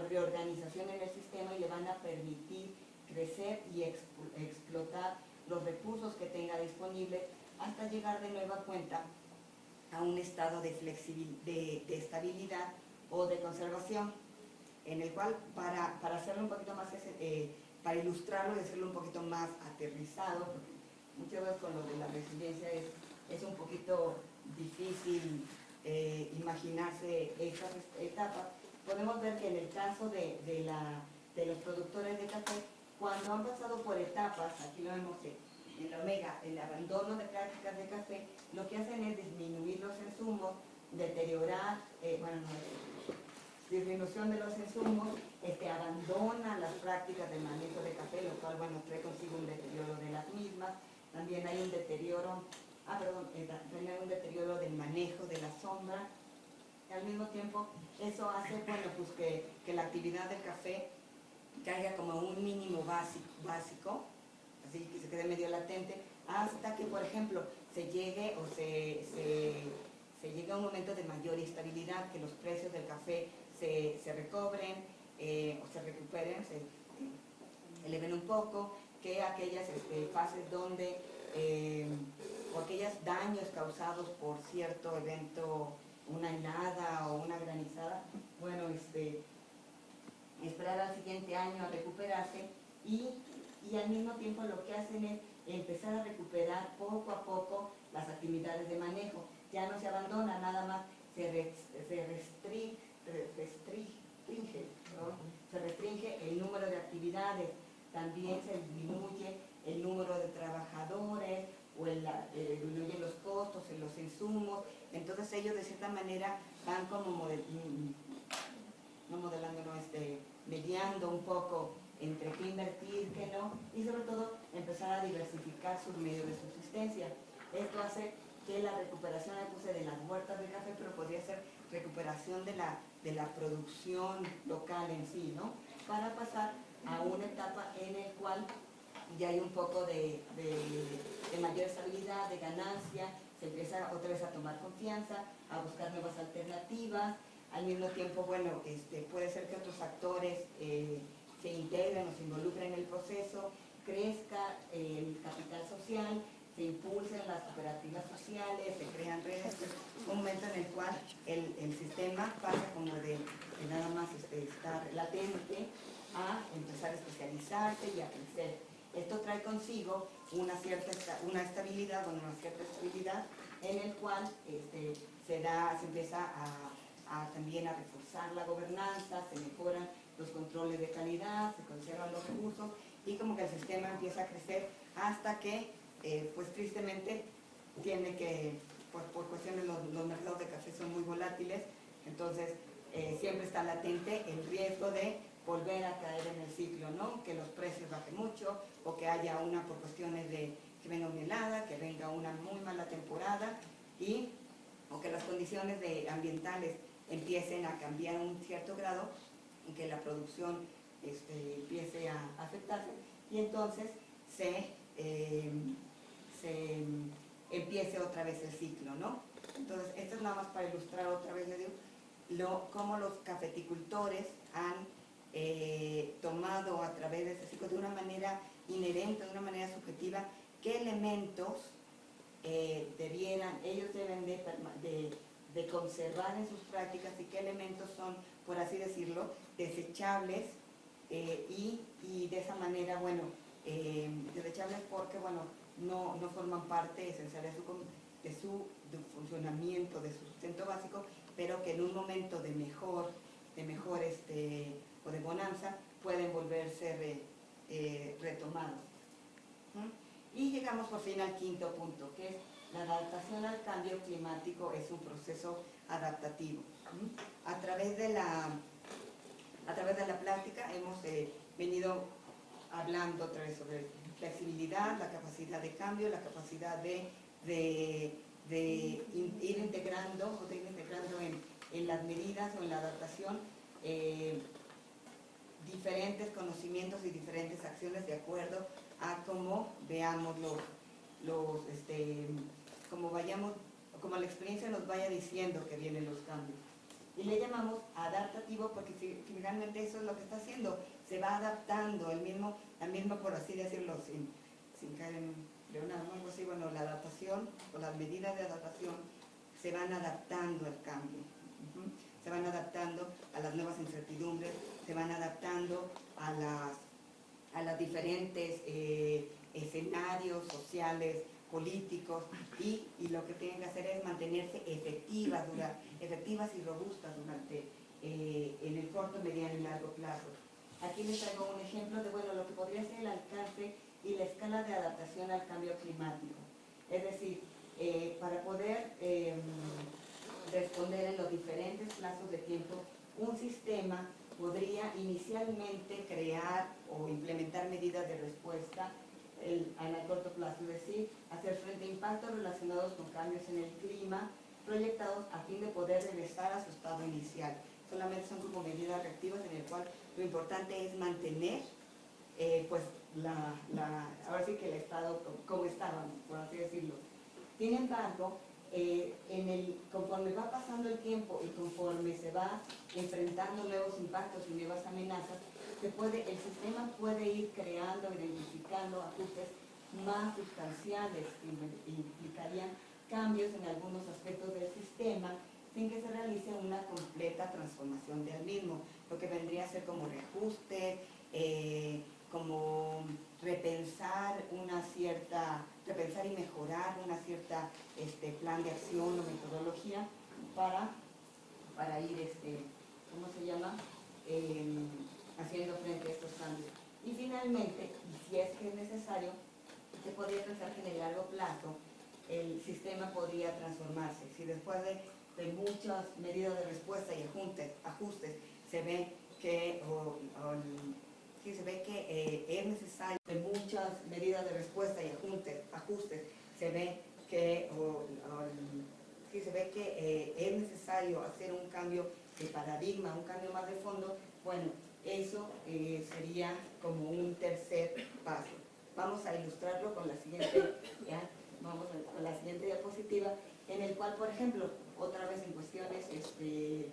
reorganización en el sistema y le van a permitir crecer y explotar los recursos que tenga disponibles hasta llegar de nueva cuenta a un estado de estabilidad o de conservación, en el cual, para hacerlo un poquito más, para ilustrarlo y hacerlo un poquito más aterrizado, porque muchas veces con lo de la resiliencia es un poquito difícil imaginarse estas etapas, podemos ver que en el caso de los productores de café, cuando han pasado por etapas, aquí lo vemos en la omega, el abandono de prácticas de café, lo que hacen es disminuir los insumos, deteriorar, disminución de los insumos, abandonan las prácticas de manejo de café, lo cual, trae consigo un deterioro de las mismas. También hay un deterioro, también hay un deterioro del manejo de la sombra. Al mismo tiempo, eso hace, que la actividad del café caiga como un mínimo básico, así que se quede medio latente, hasta que, por ejemplo, se llegue a un momento de mayor estabilidad, que los precios del café se recobren, o se recuperen, se eleven un poco, que aquellas fases donde, o aquellos daños causados por cierto evento, una helada o una granizada, bueno, esperar al siguiente año a recuperarse y al mismo tiempo lo que hacen es empezar a recuperar poco a poco las actividades de manejo. Ya no se abandona, nada más se restringe el número de actividades, también se disminuye el número de trabajadores, o disminuyen los costos, los insumos. Entonces ellos de cierta manera van como mediando un poco entre qué invertir, qué no, y sobre todo empezar a diversificar sus medios de subsistencia. Esto hace que la recuperación, ya puse de las huertas de café, pero podría ser recuperación de la producción local en sí, ¿no? Para pasar a una etapa en la cual ya hay un poco de mayor estabilidad, de ganancia, se empieza otra vez a tomar confianza, a buscar nuevas alternativas. Al mismo tiempo, bueno, puede ser que otros actores se integren o se involucren en el proceso, crezca el capital social, se impulsen las cooperativas sociales, se crean redes, un momento en el cual el sistema pasa como de nada más estar latente a empezar a especializarse y a crecer. Esto trae consigo una cierta estabilidad, en el cual se empieza también a reforzar la gobernanza, se mejoran los controles de calidad, se conservan los recursos y como que el sistema empieza a crecer hasta que, pues tristemente, tiene que, pues por cuestiones los mercados de café son muy volátiles, entonces siempre está latente el riesgo de volver a caer en el ciclo, ¿no? Que los precios bajen mucho o que haya por cuestiones de que venga una helada, que venga una muy mala temporada o que las condiciones ambientales empiecen a cambiar un cierto grado y que la producción empiece a afectarse y entonces se empiece otra vez el ciclo, ¿no? Entonces, esto es nada más para ilustrar otra vez, les digo, cómo los cafeticultores han tomado a través de este ciclo de una manera inherente, de una manera subjetiva, qué elementos ellos deben de conservar en sus prácticas y qué elementos son, por así decirlo, desechables y de esa manera, bueno, desechables porque, bueno, no forman parte esencial de su funcionamiento, de su sustento básico, pero que en un momento de mejor o de bonanza pueden volverse retomados. Y llegamos por fin al quinto punto, que es la adaptación al cambio climático es un proceso adaptativo. A través de la plática hemos venido hablando otra vez sobre flexibilidad, la capacidad de cambio, la capacidad de ir integrando en las medidas o en la adaptación diferentes conocimientos y diferentes acciones de acuerdo a cómo veamos como la experiencia nos vaya diciendo que vienen los cambios. Y le llamamos adaptativo porque finalmente eso es lo que está haciendo, se va adaptando, la misma por así decirlo, sin caer en Leonardo, algo así, bueno, la adaptación o las medidas de adaptación se van adaptando al cambio, se van adaptando a las nuevas incertidumbres, se van adaptando a las diferentes escenarios sociales, políticos y lo que tienen que hacer es mantenerse efectivas y robustas en el corto, mediano y largo plazo. Aquí les traigo un ejemplo de lo que podría ser el alcance y la escala de adaptación al cambio climático. Es decir, para poder responder en los diferentes plazos de tiempo, un sistema podría inicialmente crear o implementar medidas de respuesta a corto plazo, es decir, hacer frente a impactos relacionados con cambios en el clima proyectados a fin de poder regresar a su estado inicial. Solamente son como medidas reactivas en el cual lo importante es mantener ahora sí que el estado como estaba, por así decirlo. Sin embargo, conforme va pasando el tiempo y conforme se va enfrentando nuevos impactos y nuevas amenazas, el sistema puede ir creando, identificando ajustes más sustanciales que implicarían cambios en algunos aspectos del sistema sin que se realice una completa transformación del mismo, lo que vendría a ser como reajuste, como repensar repensar y mejorar una cierta plan de acción o metodología para ir, ¿cómo se llama? Haciendo frente a estos cambios. Y finalmente, y si es que es necesario, se podría pensar que en el largo plazo el sistema podría transformarse. Si después de muchas medidas de respuesta y ajustes se ve que es necesario, de muchas medidas de respuesta y ajustes se ve que es necesario hacer un cambio de paradigma, un cambio más de fondo, bueno, eso sería como un tercer paso. Vamos a ilustrarlo con la siguiente, con la siguiente diapositiva, en el cual, por ejemplo, otra vez en cuestiones de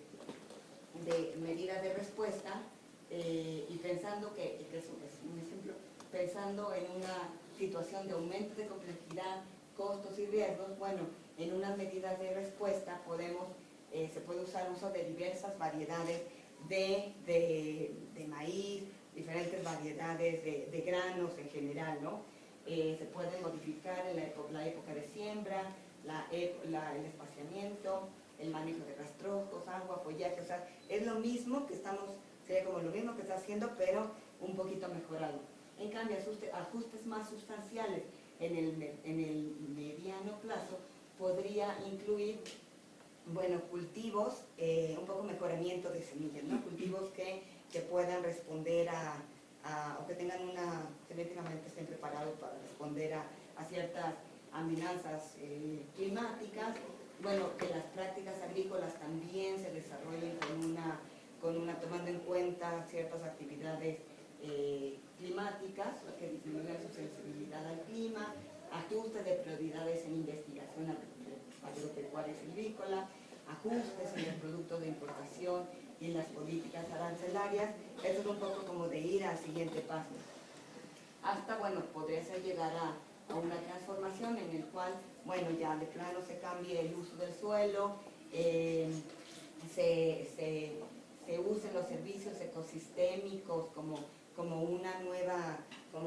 medidas de respuesta, y pensando que es un ejemplo, pensando en una situación de aumento de complejidad, costos y riesgos, bueno, en unas medidas de respuesta se puede usar uso de diversas variedades de maíz, diferentes variedades de granos en general, ¿no? Se puede modificar en la época de siembra, el espaciamiento, el manejo de rastrojos, agua, follaje, o sea, es lo mismo que sería como lo mismo que está haciendo, pero un poquito mejorado. En cambio, ajustes más sustanciales en el mediano plazo podría incluir, bueno, cultivos, un poco mejoramiento de semillas, ¿no? Cultivos que puedan responder o que tengan genéticamente estén preparados para responder a ciertas amenazas climáticas. Bueno, que las prácticas agrícolas también se desarrollen tomando en cuenta ciertas actividades climáticas, que disminuyan su sensibilidad al clima, ajustes de prioridades en investigación agropecuaria y silvícola, ajustes en el producto de importación y en las políticas arancelarias. Eso es un poco como de ir al siguiente paso. Hasta, bueno, podría ser llegar a una transformación en el cual, bueno, ya de plano se cambie el uso del suelo, se usen los servicios ecosistémicos como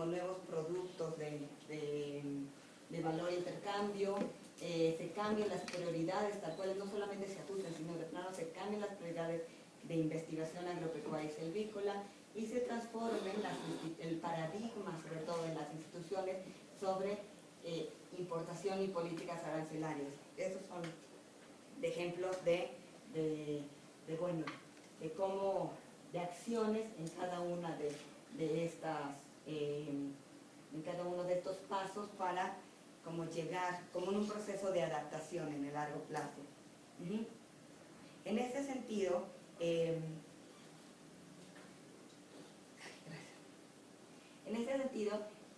nuevos productos de valor e intercambio, se cambien las prioridades, tal cual no solamente se ajusten, sino de plano se cambien las prioridades de investigación agropecuaria y silvícola y se transformen el paradigma, sobre todo en las instituciones, sobre importación y políticas arancelarias. Esos son ejemplos de acciones en cada una de cada uno de estos pasos para llegar como en un proceso de adaptación en el largo plazo. En ese sentido,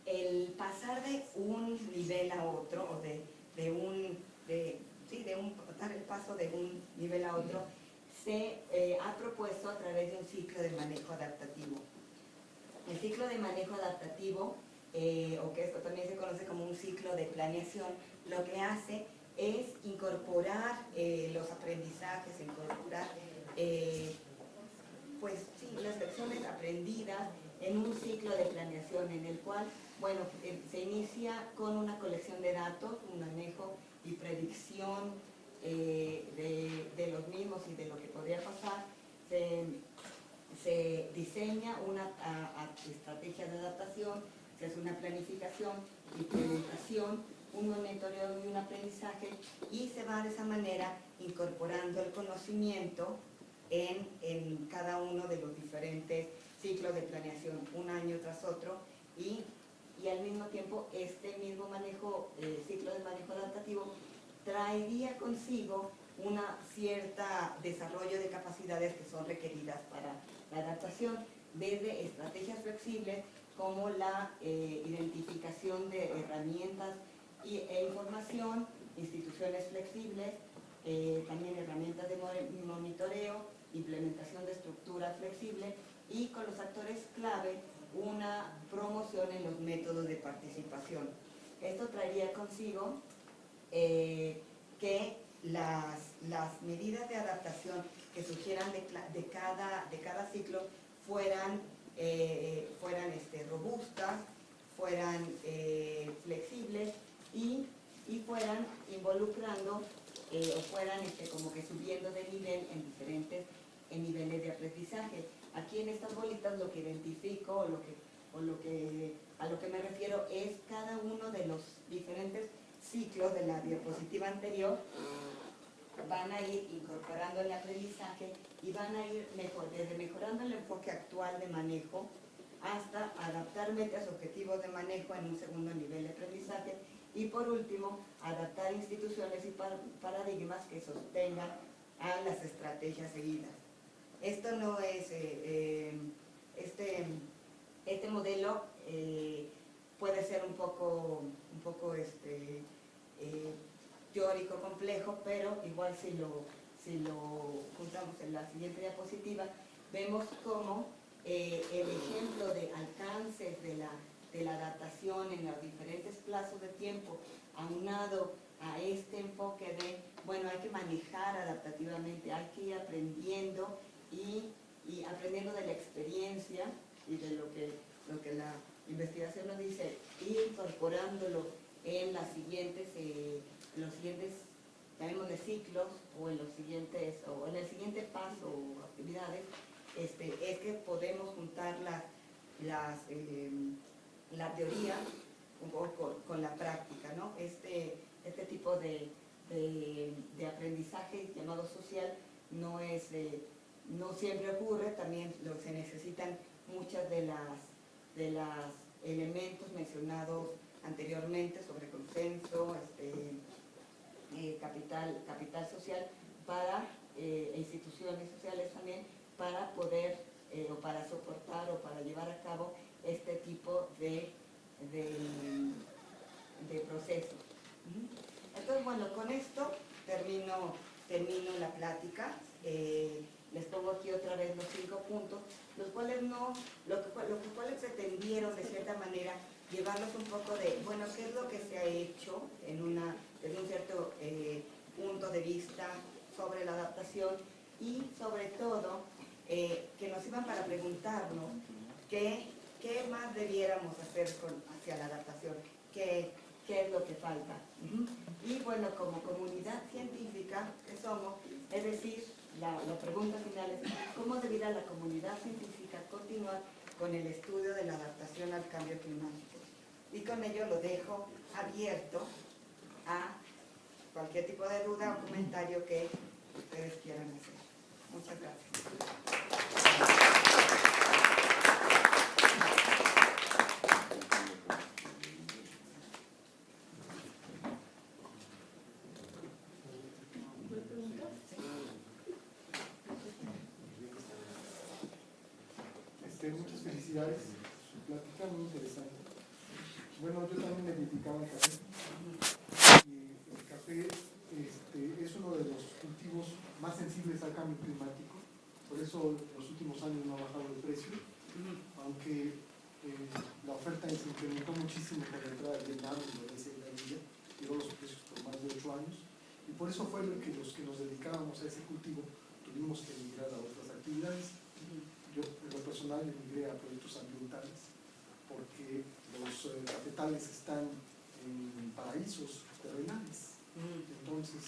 el pasar de un nivel a otro, o dar el paso de un nivel a otro, se ha propuesto a través de un ciclo de manejo adaptativo. El ciclo de manejo adaptativo, o que esto también se conoce como un ciclo de planeación, lo que hace es incorporar los aprendizajes, incorporar las lecciones aprendidas en un ciclo de planeación en el cual, bueno, se inicia con una colección de datos, un manejo y predicción de los mismos y de lo que podría pasar. Se diseña una estrategia de adaptación, se hace una planificación, implementación, un monitoreo y un aprendizaje, y se va de esa manera incorporando el conocimiento en cada uno de los diferentes ciclos de planeación, un año tras otro, y al mismo tiempo este mismo ciclo de manejo adaptativo traería consigo una cierta desarrollo de capacidades que son requeridas para la adaptación, desde estrategias flexibles como la identificación de herramientas e información, instituciones flexibles, también herramientas de monitoreo, implementación de estructura flexible y con los actores clave una promoción en los métodos de participación. Esto traería consigo que las medidas de adaptación que surgieran de cada ciclo fueran robustas, fueran flexibles y fueran involucrando o fueran como que subiendo de nivel en diferentes niveles de aprendizaje. Aquí en estas bolitas lo que identifico a lo que me refiero es cada uno de los diferentes ciclos de la diapositiva anterior. Van a ir incorporando el aprendizaje y van a ir desde mejorando el enfoque actual de manejo hasta adaptar metas objetivos de manejo en un segundo nivel de aprendizaje y por último adaptar instituciones y paradigmas que sostengan a las estrategias seguidas. Esto no es, este modelo puede ser un poco teórico complejo, pero igual si lo juntamos en la siguiente diapositiva, vemos cómo el ejemplo de alcances de la adaptación en los diferentes plazos de tiempo, aunado a este enfoque de, bueno, hay que manejar adaptativamente, hay que ir aprendiendo y aprendiendo de la experiencia y de lo que la investigación nos dice, ir incorporándolo en los siguientes, llamémosle ciclos, o en el siguiente paso o actividades, es que podemos juntar la teoría un poco con la práctica, ¿no? Este tipo de aprendizaje llamado social no siempre ocurre, también se necesitan muchas de las elementos mencionados anteriormente sobre consenso, capital social e instituciones sociales también para poder o para soportar o para llevar a cabo este tipo de procesos. Entonces, bueno, con esto termino la plática. Les pongo aquí otra vez los 5 puntos, los cuales pretendieron de cierta manera llevarlos un poco de, bueno, qué es lo que se ha hecho desde un cierto punto de vista sobre la adaptación y sobre todo que nos iban para preguntarnos qué más debiéramos hacer hacia la adaptación, qué es lo que falta. Y bueno, como comunidad científica que somos, es decir, la pregunta final es ¿cómo debiera la comunidad científica continuar con el estudio de la adaptación al cambio climático? Y con ello lo dejo abierto a cualquier tipo de duda o comentario que ustedes quieran hacer. Muchas gracias. Muchas felicidades, su plática muy interesante. Bueno, yo también me dedicaba al café y el café es uno de los cultivos más sensibles al cambio climático, por eso en los últimos años no ha bajado el precio, aunque la oferta se incrementó muchísimo con la entrada de Vietnam, Indonesia y la India, tiró los precios por más de 8 años y por eso fue lo que los que nos dedicábamos a ese cultivo tuvimos que emigrar a otras actividades. Yo en lo personal emigré a proyectos ambientales porque los cafetales están en paraísos terrenales. Entonces,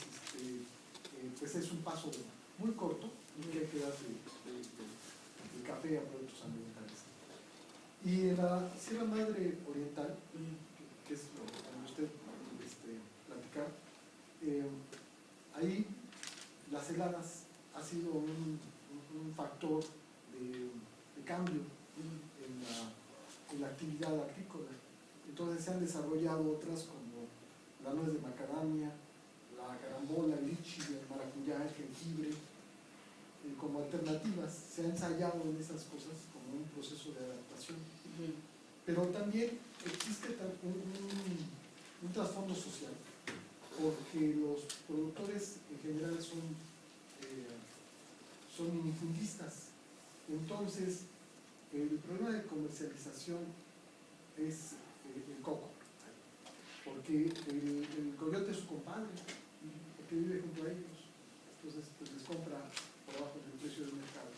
pues es un paso muy corto que hay que dar de café a proyectos ambientales. Y en la Sierra Madre Oriental, que es donde usted platicar, ahí las heladas ha sido un factor de cambio en la actividad agrícola. Entonces se han desarrollado otras como la nuez de macadamia, la carambola, el lichi, el maracuyá, el jengibre, como alternativas. Se ha ensayado en esas cosas como un proceso de adaptación. Pero también existe un trasfondo social, porque los productores en general son minifundistas. Entonces, el problema de comercialización es el coco, porque el coyote es su compadre, porque vive junto a ellos, entonces pues les compra por abajo del precio del mercado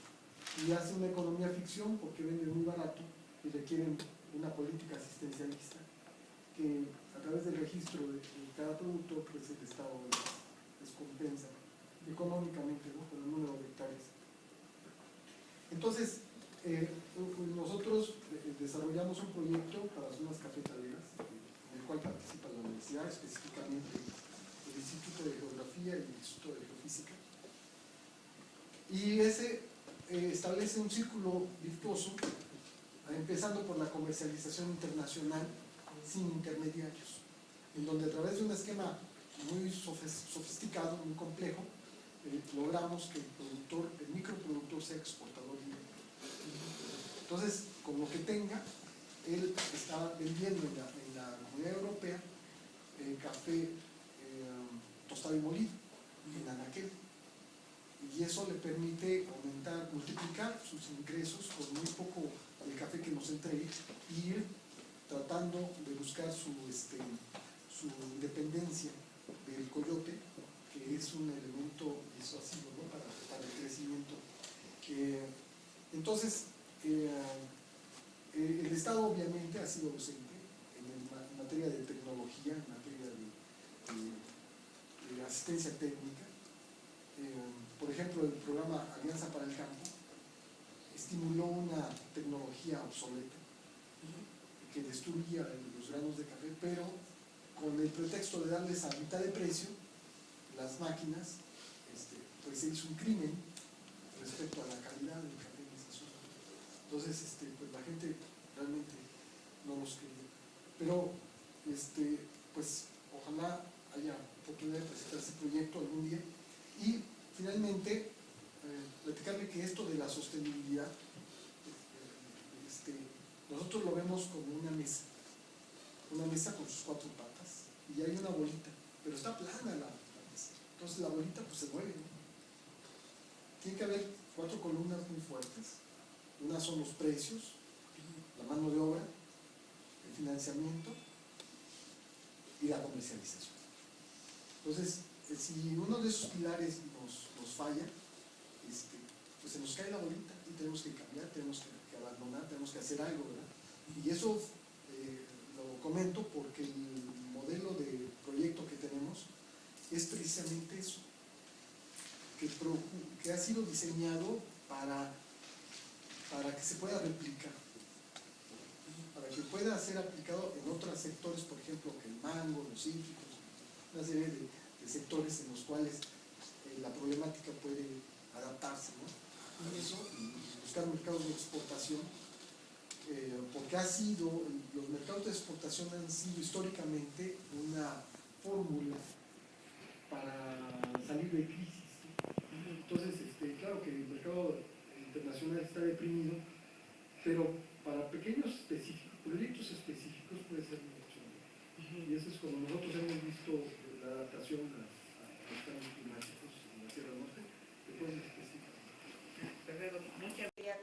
y hace una economía ficción porque vende muy barato y requieren una política asistencialista que a través del registro de cada producto pues el Estado les compensa económicamente, ¿no?, por el número de hectáreas. Entonces, nosotros desarrollamos un proyecto para zonas cafetaleras, en el cual participa la universidad, específicamente el Instituto de Geografía y el Instituto de Geofísica. Y ese establece un círculo virtuoso, empezando por la comercialización internacional sin intermediarios, en donde a través de un esquema muy sofisticado, muy complejo, logramos que el microproductor sea exportador libre. Entonces, con lo que tenga, él está vendiendo en la Comunidad Europea café tostado y molido en anaquel, y eso le permite multiplicar sus ingresos con muy poco del café que nos entregue y ir tratando de buscar su independencia del coyote, que es un elemento disuasivo, ¿no?, para el crecimiento. Entonces, el Estado obviamente ha sido ausente en materia de tecnología, en materia de asistencia técnica. Por ejemplo, el programa Alianza para el Campo estimuló una tecnología obsoleta que destruía los granos de café, pero con el pretexto de darles a mitad de precio las máquinas, pues se hizo un crimen respecto a la calidad del café en esa zona. Entonces, pues la gente realmente no los quería. Pero, pues ojalá haya oportunidad de presentar ese proyecto algún día. Y finalmente, platicarle que esto de la sostenibilidad, nosotros lo vemos como una mesa con sus cuatro patas, y hay una bolita, pero está plana la mesa. Entonces la bolita pues se mueve, ¿no? Tiene que haber cuatro columnas muy fuertes. Una son los precios, la mano de obra, el financiamiento y la comercialización. Entonces, si uno de esos pilares nos falla, pues se nos cae la bolita y tenemos que cambiar, tenemos que abandonar, tenemos que hacer algo, ¿verdad? Y eso lo comento porque el modelo de proyecto que tenemos es precisamente eso, que ha sido diseñado para que se pueda replicar, para que pueda ser aplicado en otros sectores, por ejemplo, que el mango, los cítricos, una serie de sectores en los cuales la problemática puede adaptarse, ¿no? Y eso, y buscar mercados de exportación, porque los mercados de exportación han sido históricamente una fórmula para salir de crisis, ¿no? Entonces, claro que el mercado internacional está deprimido, pero para pequeños proyectos específicos puede ser una opción. Y eso es como nosotros hemos visto la adaptación a los cambios climáticos en la Sierra Norte, de cosas específicas.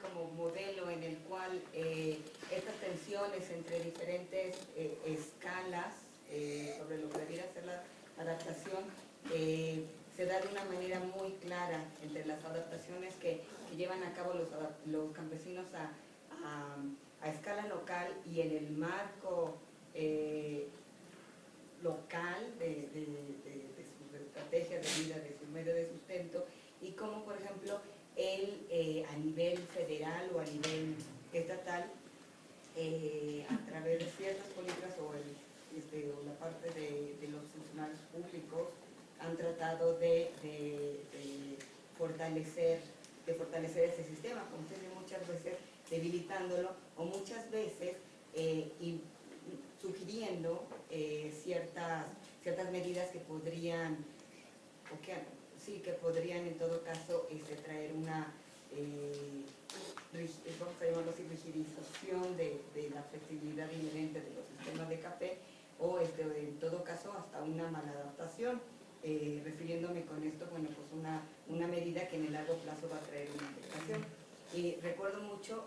Como modelo en el cual estas tensiones entre diferentes escalas sobre lo que debiera ser la adaptación se da de una manera muy clara entre las adaptaciones que llevan a cabo los campesinos a escala local y en el marco local de sus estrategias de vida, de su medio de sustento, y como por ejemplo a nivel federal o a nivel estatal, a través de ciertas políticas o la parte de los funcionarios públicos han tratado de fortalecer ese sistema, como usted dice, muchas veces debilitándolo o muchas veces sugiriendo ciertas medidas que podrían en todo caso traer una vamos a llamarlo así, rigidización de la flexibilidad inherente de los sistemas de café, o en todo caso hasta una maladaptación, refiriéndome con esto, bueno, pues una medida que en el largo plazo va a traer una afectación. Y recuerdo mucho,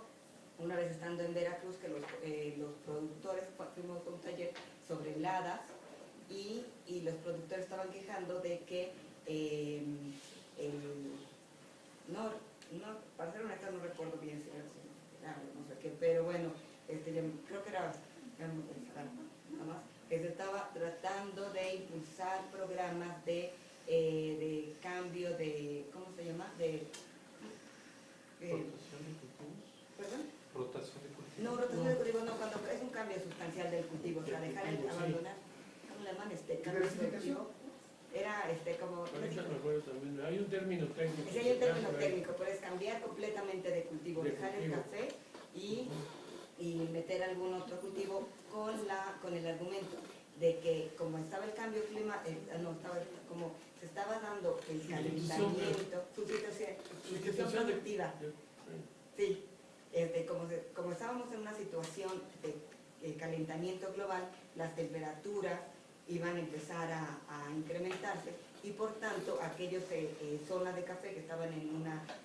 una vez estando en Veracruz, que los productores, fuimos a un taller sobre heladas, y los productores estaban quejando de que para ser honesta no recuerdo bien si era no sé qué, pero bueno, creo que era nada más, que se estaba tratando de impulsar programas de cambio de, ¿cómo se llama? Rotación de cultivos. ¿Perdón? Rotación de cultivos. No, rotación de cultivo no, cuando es un cambio sustancial del cultivo, o sea, dejar el abandonar, ¿cómo le llaman? Cambio de cultivo. Era como... Ahorita me acuerdo también, hay un término técnico. Sí, hay un término técnico, pero es cambiar completamente de cultivo, dejar el café y meter algún otro cultivo con el argumento de que como estaba el cambio climático, como se estaba dando el calentamiento, sustitución productiva. Sí, como estábamos en una situación de calentamiento global, las temperaturas iban a empezar a incrementarse y por tanto aquellos zonas de café que estaban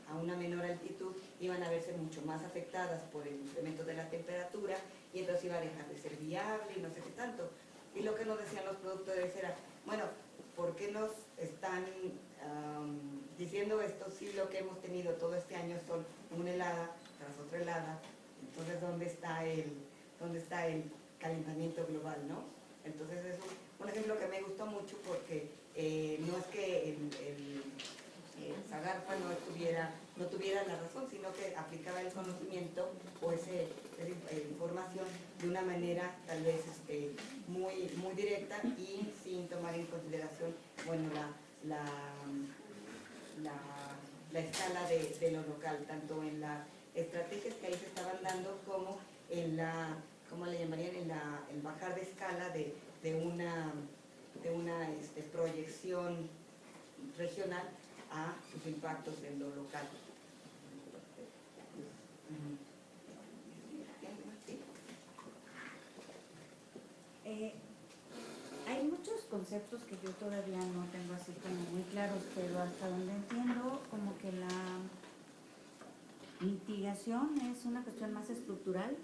a una menor altitud iban a verse mucho más afectadas por el incremento de la temperatura y entonces iba a dejar de ser viable y no sé qué tanto. Y lo que nos decían los productores era, bueno, ¿por qué nos están diciendo esto si lo que hemos tenido todo este año son una helada tras otra helada? Entonces, ¿dónde está el calentamiento global, no? Entonces es un ejemplo que me gustó mucho porque no es que el Zagarpa no tuviera la razón, sino que aplicaba el conocimiento o esa información de una manera tal vez muy, muy directa y sin tomar en consideración, bueno, la escala de lo local, tanto en las estrategias que ahí se estaban dando como en la, ¿cómo le llamarían? En el bajar de escala de una proyección regional a sus impactos en lo local. Hay muchos conceptos que yo todavía no tengo así como muy claros, pero hasta donde entiendo como que la mitigación es una cuestión más estructural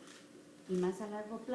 y más a largo plazo.